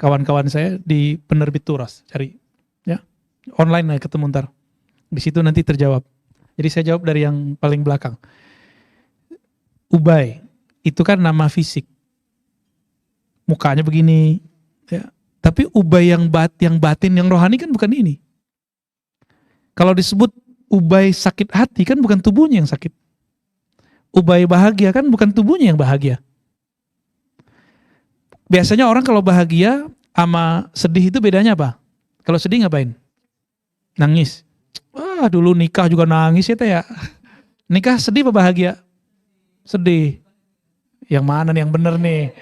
Speaker 1: kawan-kawan saya di penerbit Turas. Cari, ya, online ketemu ntar. Di situ nanti terjawab. Jadi saya jawab dari yang paling belakang. Ubay itu kan nama fisik, mukanya begini, ya. Tapi Ubay yang batin, yang rohani kan bukan ini. Kalau disebut Ubay sakit hati kan bukan tubuhnya yang sakit. Ubay bahagia kan bukan tubuhnya yang bahagia. Biasanya orang kalau bahagia sama sedih itu bedanya apa? Kalau sedih ngapain? Nangis. Wah, dulu nikah juga nangis ya teh ya. Nikah sedih apa bahagia? Sedih. Yang mana nih yang bener nih?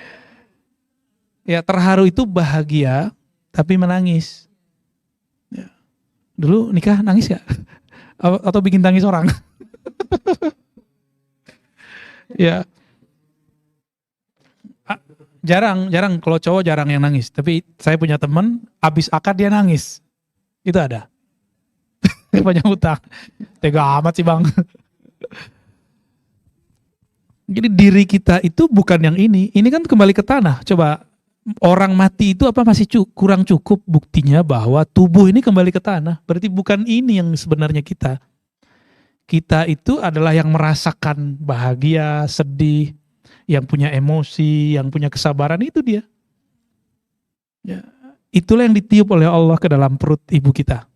Speaker 1: Ya, terharu itu bahagia tapi menangis. Ya. Dulu nikah nangis gak? Atau bikin tangis orang? Ya. Jarang kalau cowok jarang yang nangis. Tapi saya punya teman abis akad dia nangis. Itu ada. Banyak utang. Tega amat sih bang. Jadi diri kita itu bukan yang ini. Ini kan kembali ke tanah. Coba orang mati itu apa masih kurang cukup buktinya bahwa tubuh ini kembali ke tanah. Berarti bukan ini yang sebenarnya kita. Kita itu adalah yang merasakan bahagia, sedih, yang punya emosi, yang punya kesabaran, itu dia. Ya, itulah yang ditiup oleh Allah ke dalam perut ibu kita.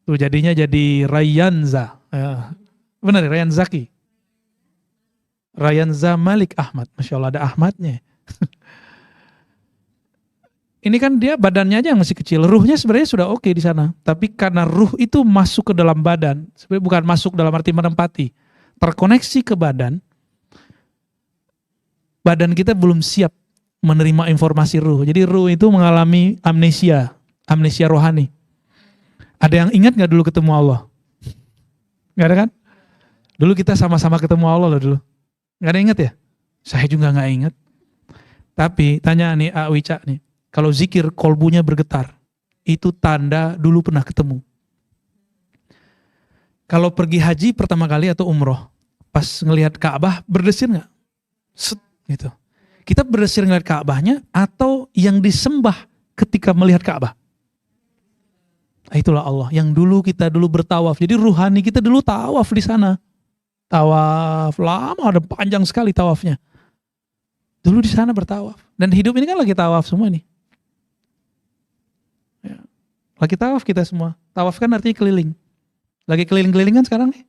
Speaker 1: Tuh jadinya jadi Rayyanza. Ya. Benar ya, Rayyan Zaki. Rayyanza Malik Ahmad. Masya Allah ada Ahmadnya. Ini kan dia badannya aja yang masih kecil. Ruhnya sebenarnya sudah oke di sana. Tapi karena ruh itu masuk ke dalam badan. Sebenarnya bukan masuk dalam arti menempati. Terkoneksi ke badan. Badan kita belum siap menerima informasi ruh. Jadi ruh itu mengalami amnesia rohani. Ada yang ingat gak dulu ketemu Allah? Gak ada kan? Dulu kita sama-sama ketemu Allah loh dulu. Gak ada ingat ya? Saya juga gak ingat. Tapi tanya nih Wica nih, kalau zikir kolbunya bergetar, itu tanda dulu pernah ketemu. Kalau pergi haji pertama kali atau umroh, pas ngelihat Ka'bah berdesir gak? Set. Gitu. Kita berdesir ngeliat Ka'bahnya atau yang disembah ketika melihat Ka'bah. Itulah Allah yang dulu kita bertawaf. Jadi ruhani kita dulu tawaf di sana. Tawaf lama, ada panjang sekali tawafnya. Dulu di sana bertawaf. Dan hidup ini kan lagi tawaf semua nih. Ya. Lagi tawaf kita semua. Tawaf kan artinya keliling. Lagi keliling-keliling kan sekarang nih.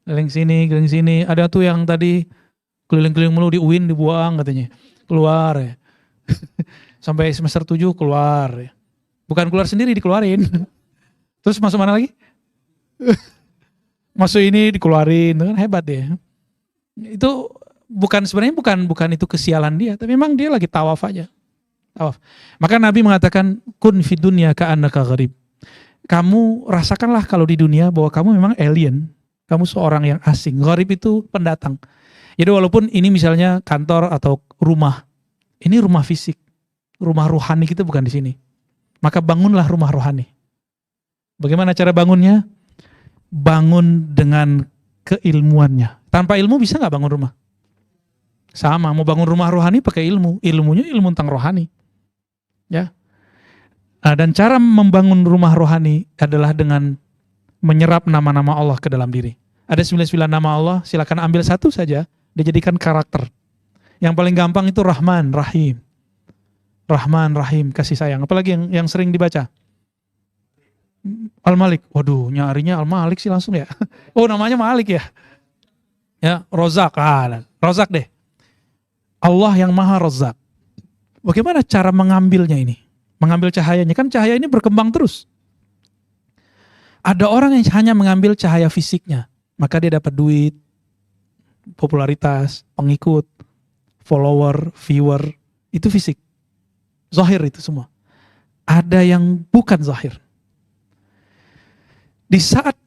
Speaker 1: Keliling sini. Ada tuh yang tadi keliling-keliling mulu di UIN dibuang katanya. Keluar ya. Sampai semester 7 keluar ya. Bukan keluar sendiri, dikeluarin. Terus masuk mana lagi? Masuk ini dikeluarin, itu kan hebat ya. Itu sebenarnya bukan itu kesialan dia, tapi memang dia lagi tawaf aja. Tawaf. Maka Nabi mengatakan kun fid dunya ka'annaka gharib. Kamu rasakanlah kalau di dunia bahwa kamu memang alien. Kamu seorang yang asing. Gharib itu pendatang. Jadi walaupun ini misalnya kantor atau rumah, ini rumah fisik, rumah rohani kita bukan di sini. Maka bangunlah rumah rohani. Bagaimana cara bangunnya? Bangun dengan keilmuannya. Tanpa ilmu bisa nggak bangun rumah? Sama, mau bangun rumah rohani pakai ilmu. Ilmunya ilmu tentang rohani. Ya. Dan cara membangun rumah rohani adalah dengan menyerap nama-nama Allah ke dalam diri. Ada 99 nama Allah, silakan ambil satu saja. Dijadikan karakter. Yang paling gampang itu Rahman, Rahim. Rahman, Rahim, kasih sayang. Apalagi yang sering dibaca? Al-Malik. Waduh, nyarinya Al-Malik sih langsung ya. Oh, namanya Malik ya. Ya, Rozak. Rozak deh. Allah yang Maha Rozak. Bagaimana cara mengambilnya ini? Mengambil cahayanya. Kan cahaya ini berkembang terus. Ada orang yang hanya mengambil cahaya fisiknya. Maka dia dapat duit, popularitas, pengikut, follower, viewer, itu fisik. Zahir itu semua. Ada yang bukan zahir. Di saat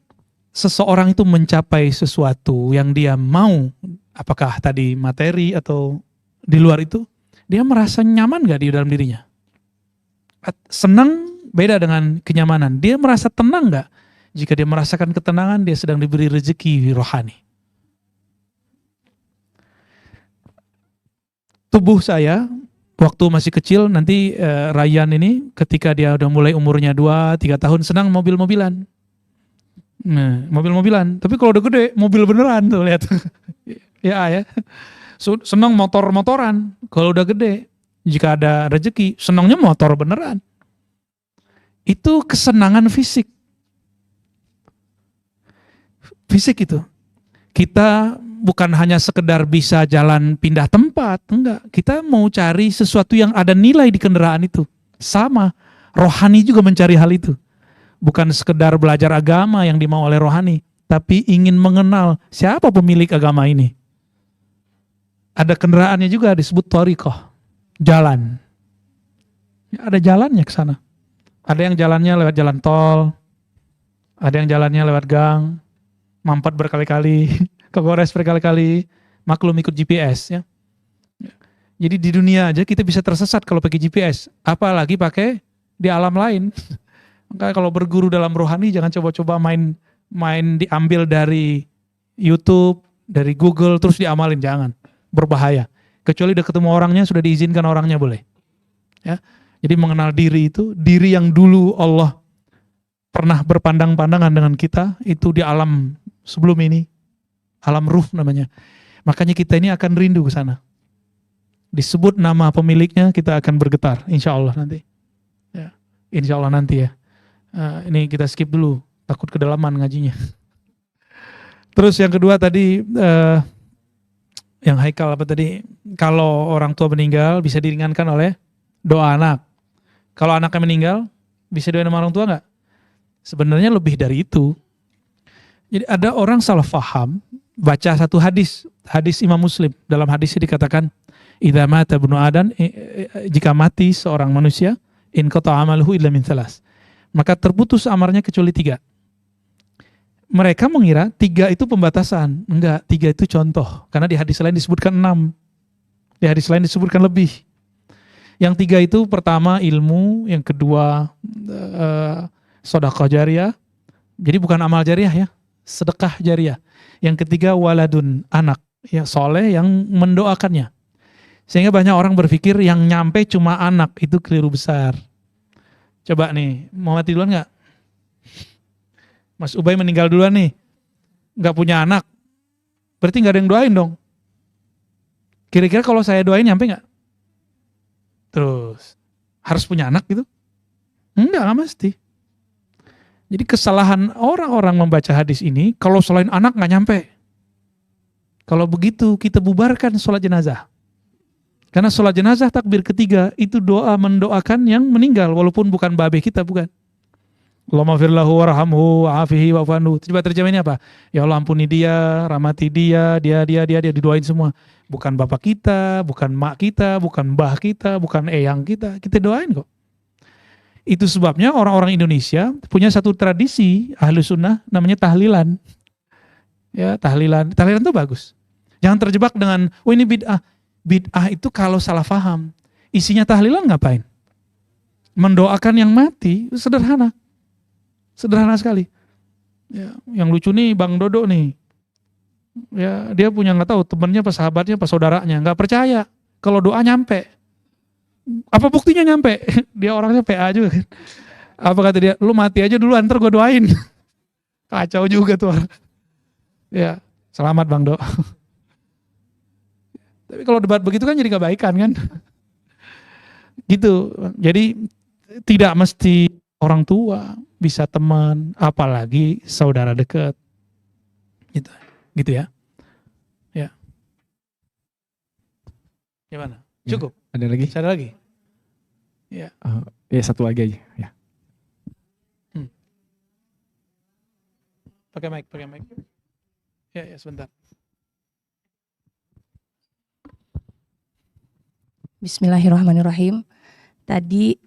Speaker 1: seseorang itu mencapai sesuatu yang dia mau, apakah tadi materi atau di luar itu, dia merasa nyaman gak di dalam dirinya? Senang beda dengan kenyamanan. Dia merasa tenang gak? Jika dia merasakan ketenangan, dia sedang diberi rezeki rohani. Tubuh saya waktu masih kecil nanti Rayyan ini ketika dia udah mulai umurnya 2-3 tahun senang mobil-mobilan. Nah, mobil-mobilan. Tapi kalau udah gede mobil beneran tuh lihat. Ya. Senang motor-motoran. Kalau udah gede jika ada rezeki senangnya motor beneran. Itu kesenangan fisik. Fisik itu. Kita bukan hanya sekedar bisa jalan pindah tempat, enggak. Kita mau cari sesuatu yang ada nilai di kendaraan itu. Sama, rohani juga mencari hal itu. Bukan sekedar belajar agama yang dimau oleh rohani, tapi ingin mengenal siapa pemilik agama ini. Ada kendaraannya juga disebut thariqah, jalan. Ya, ada jalannya ke sana. Ada yang jalannya lewat jalan tol, ada yang jalannya lewat gang, mampet berkali-kali, kegores berkali-kali, maklum ikut GPS ya. Jadi di dunia aja kita bisa tersesat kalau pakai GPS, apalagi pakai di alam lain. Maka kalau berguru dalam rohani jangan coba-coba main diambil dari YouTube, dari Google terus diamalin, jangan. Berbahaya. Kecuali udah ketemu orangnya, sudah diizinkan orangnya boleh. Ya. Jadi mengenal diri itu, diri yang dulu Allah pernah berpandang-pandangan dengan kita, itu di alam sebelum ini, alam ruh namanya. Makanya kita ini akan rindu ke sana. Disebut nama pemiliknya, kita akan bergetar, insya Allah nanti. Ya. Insya Allah nanti ya. Ini kita skip dulu, takut kedalaman ngajinya. Terus yang kedua tadi, yang Haikal apa tadi, kalau orang tua meninggal bisa diringankan oleh doa anak. Kalau anaknya meninggal, bisa doain sama orang tua nggak? Sebenarnya lebih dari itu. Jadi ada orang salah faham, baca satu hadis Imam Muslim. Dalam hadis ini dikatakan, idza mata ibnu Adam, jika mati seorang manusia, in qata amaluhu illa min thalas. Maka terputus amarnya kecuali 3. Mereka mengira 3 itu pembatasan. Enggak, 3 itu contoh. Karena di hadis lain disebutkan 6. Di hadis lain disebutkan lebih. Yang 3 itu pertama ilmu, yang kedua sedekah jariyah. Jadi bukan amal jariyah ya, sedekah jariyah. Yang ketiga waladun, anak ya soleh yang mendoakannya. Sehingga banyak orang berpikir yang nyampe cuma anak, itu keliru besar. Coba nih, mau mati duluan nggak? Mas Ubay meninggal duluan nih, nggak punya anak, berarti nggak ada yang doain dong. Kira-kira kalau saya doain nyampe nggak? Terus harus punya anak gitu? Enggak mesti. Jadi kesalahan orang-orang membaca hadis ini, kalau selain anak nggak nyampe. Kalau begitu kita bubarkan sholat jenazah. Karena sholat jenazah takbir ketiga itu doa mendoakan yang meninggal, walaupun bukan babe kita, bukan. Allahumma firlahu warhamhu wa'afihi wa'fanhu. Coba terjemahannya apa? Ya Allah ampuni dia, rahmati dia didoain semua. Bukan bapak kita, bukan mak kita, bukan mbah kita, bukan eyang kita doain kok. Itu sebabnya orang-orang Indonesia punya satu tradisi ahlu sunnah namanya tahlilan. Ya, tahlilan itu bagus. Jangan terjebak dengan, oh ini bid'ah. Bid'ah itu kalau salah faham. Isinya tahlilan ngapain? Mendoakan yang mati, sederhana. Sederhana sekali. Ya, yang lucu nih Bang Dodo nih. Ya, dia punya nggak tahu temennya, apa sahabatnya, apa saudaranya, nggak percaya kalau doa nyampe. Apa buktinya nyampe? Dia orangnya PA juga kan. Apa kata dia? Lu mati aja dulu, ntar gue doain. Kacau juga tuh. Ya, selamat Bang Do. Tapi kalau debat begitu kan jadi kebaikan kan. Gitu. Jadi tidak mesti orang tua, bisa teman, apalagi saudara dekat. Gitu ya. Ya. Gimana? Cukup?
Speaker 2: Ya, ada lagi?
Speaker 1: Ada lagi? Ya.
Speaker 2: Ya satu lagi aja. Ya.
Speaker 1: Pakai mic. Ya, sebentar.
Speaker 6: Bismillahirrahmanirrahim. Tadi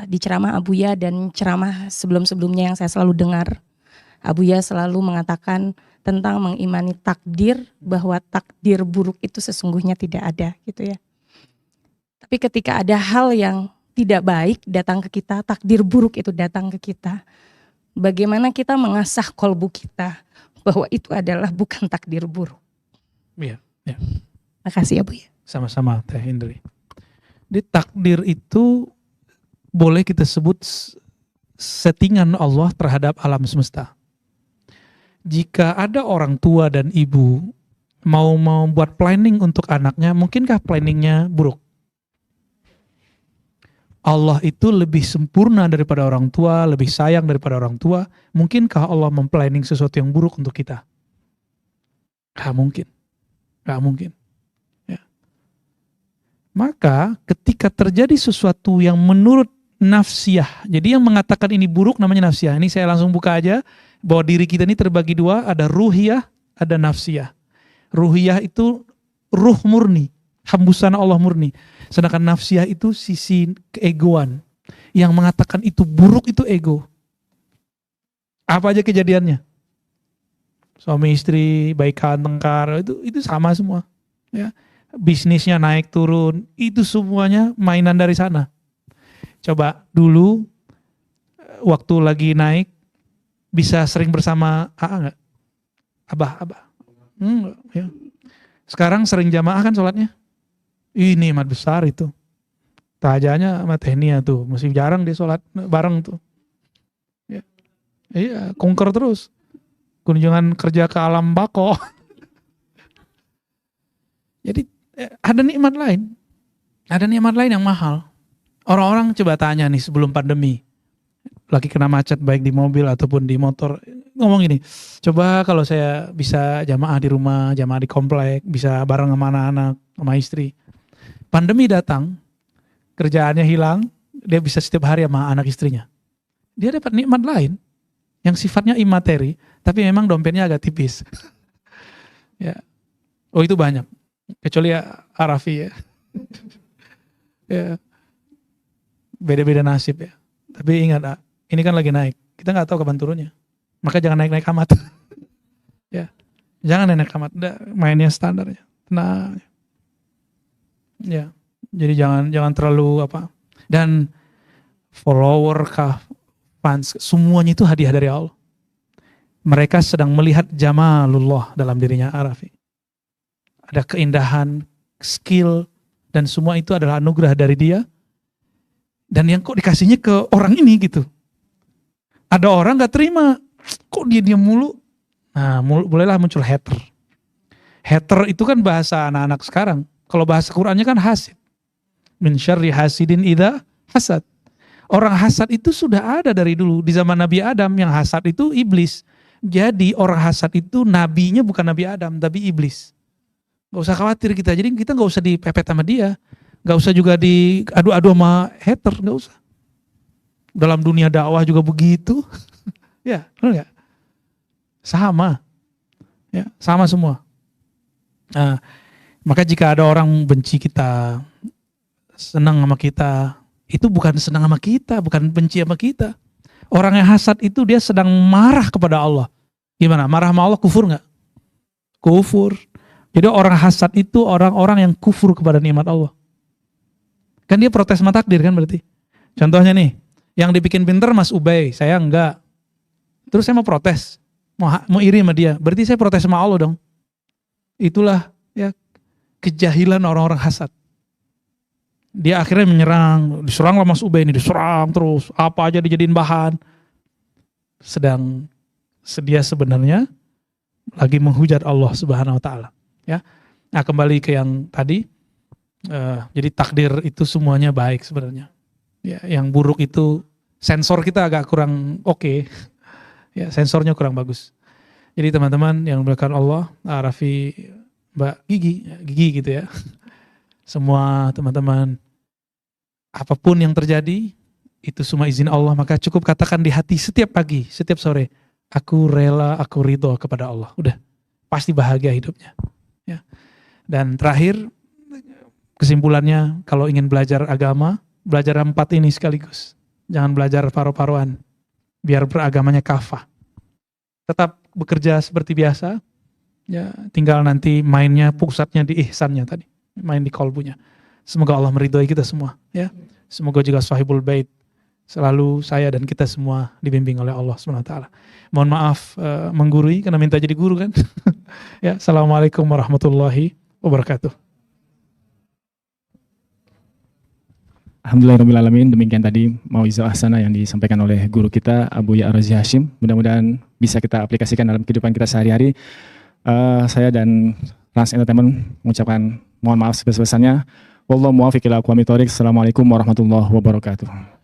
Speaker 6: di ceramah Abuya dan ceramah sebelum-sebelumnya yang saya selalu dengar, Abuya selalu mengatakan tentang mengimani takdir, bahwa takdir buruk itu sesungguhnya tidak ada gitu ya. Tapi ketika ada hal yang tidak baik datang ke kita, takdir buruk itu datang ke kita, bagaimana kita mengasah kolbu kita bahwa itu adalah bukan takdir buruk.
Speaker 1: Iya.
Speaker 6: Makasih ya Bu ya.
Speaker 1: Sama-sama Teh Indri. Di takdir itu boleh kita sebut settingan Allah terhadap alam semesta. Jika ada orang tua dan ibu mau buat planning untuk anaknya, mungkinkah planningnya buruk? Allah itu lebih sempurna daripada orang tua, lebih sayang daripada orang tua. Mungkinkah Allah memplanning sesuatu yang buruk untuk kita? Gak mungkin. Ya. Maka ketika terjadi sesuatu yang menurut nafsiyah. Jadi yang mengatakan ini buruk namanya nafsiyah. Ini saya langsung buka aja bahwa diri kita ini terbagi dua, ada ruhiyah, ada nafsiyah. Ruhiyah itu ruh murni, hembusan Allah murni. Sedangkan nafsiyah itu sisi keegoan. Yang mengatakan itu buruk itu ego. Apa aja kejadiannya? Suami istri, baikan, tengkar, itu sama semua. Ya. Bisnisnya naik turun, itu semuanya mainan dari sana. Coba dulu waktu lagi naik bisa sering bersama AA enggak? Abah. Ya. Sekarang sering jamaah kan sholatnya. Ini nikmat besar itu. Tajanya sama Tehnia tuh, masih jarang dia sholat bareng tuh. Ya. Iya, kunker terus. Kunjungan kerja ke alam bako. Jadi ada nikmat lain. Ada nikmat lain yang mahal. Orang-orang coba tanya nih sebelum pandemi. Lagi kena macet baik di mobil ataupun di motor. Ngomong gini, coba kalau saya bisa jamaah di rumah, jamaah di komplek, bisa bareng sama anak-anak, sama istri. Pandemi datang, kerjaannya hilang, dia bisa setiap hari sama anak istrinya. Dia dapat nikmat lain yang sifatnya imateri, tapi memang dompetnya agak tipis. Ya. Oh itu banyak. Kecuali ya Arafi ya. Ya. Beda-beda nasib ya. Tapi ingat, ini kan lagi naik. Kita nggak tahu kapan turunnya. Maka jangan naik-naik amat. Ya. Jangan naik-naik amat. Udah mainnya standarnya. Tenang. Ya. Jadi jangan terlalu apa. Dan follower kah, fans, semuanya itu hadiah dari Allah. Mereka sedang melihat jamalullah dalam dirinya Arafi. Ada keindahan, skill, dan semua itu adalah anugerah dari dia. Dan yang kok dikasihnya ke orang ini gitu. Ada orang gak terima, kok dia diam mulu. Nah bolehlah muncul hater. Hater itu kan bahasa anak-anak sekarang. Kalau bahasa Qur'annya kan hasid. Min syarri hasidin idza hasad. Orang hasad itu sudah ada dari dulu. Di zaman Nabi Adam yang hasad itu iblis. Jadi orang hasad itu nabinya bukan Nabi Adam tapi iblis. Gak usah khawatir kita. Jadi kita gak usah dipepet sama dia. Gak usah juga diadu-adu sama hater. Gak usah. Dalam dunia dakwah juga begitu. Ya, benar gak? Sama. Ya, sama semua. Nah, maka jika ada orang benci kita, senang sama kita, itu bukan senang sama kita, bukan benci sama kita. Orang yang hasad itu dia sedang marah kepada Allah. Gimana? Marah sama Allah kufur gak? Kufur. Jadi orang hasad itu orang-orang yang kufur kepada nikmat Allah. Kan dia protes sama takdir kan berarti. Contohnya nih, yang dibikin pinter Mas Ubay, saya enggak. Terus saya mau protes, mau iri sama dia. Berarti saya protes sama Allah dong. Itulah ya kejahilan orang-orang hasad. Dia akhirnya menyerang, diseranglah Mas Ubay ini, diserang terus, apa aja dijadiin bahan. Sedang dia sebenarnya lagi menghujat Allah Subhanahu wa taala, ya. Nah, kembali ke yang tadi, jadi takdir itu semuanya baik sebenarnya. Ya, yang buruk itu sensor kita agak kurang oke. Ya, sensornya kurang bagus. Jadi teman-teman yang dimuliakan Allah, Raffi, Mbak Gigi gitu ya. Semua teman-teman, apapun yang terjadi, itu semua izin Allah, maka cukup katakan di hati setiap pagi, setiap sore, aku rela, aku ridho kepada Allah. Udah, pasti bahagia hidupnya. Ya. Dan terakhir, kesimpulannya, kalau ingin belajar agama, belajar 4 ini sekaligus. Jangan belajar paru-paruan, biar beragamanya kafah. Tetap bekerja seperti biasa, ya tinggal nanti mainnya, pusatnya di ihsannya tadi. Main di kolbunya. Semoga Allah meridhoi kita semua, ya. Semoga juga sahibul bait selalu saya dan kita semua dibimbing oleh Allah SWT. Mohon maaf menggurui karena minta jadi guru kan. Ya, assalamualaikum warahmatullahi wabarakatuh.
Speaker 2: Alhamdulillahirrahmanirrahim. Demikian tadi mauizah ahsanah yang disampaikan oleh guru kita Abuya Ar-Razi Hashim. Mudah-mudahan bisa kita aplikasikan dalam kehidupan kita sehari-hari. Saya dan Rans Entertainment mengucapkan mohon maaf sebesar-besarnya. Wallahu muwaffiq ila aqwamit thoriq. Assalamualaikum warahmatullahi wabarakatuh.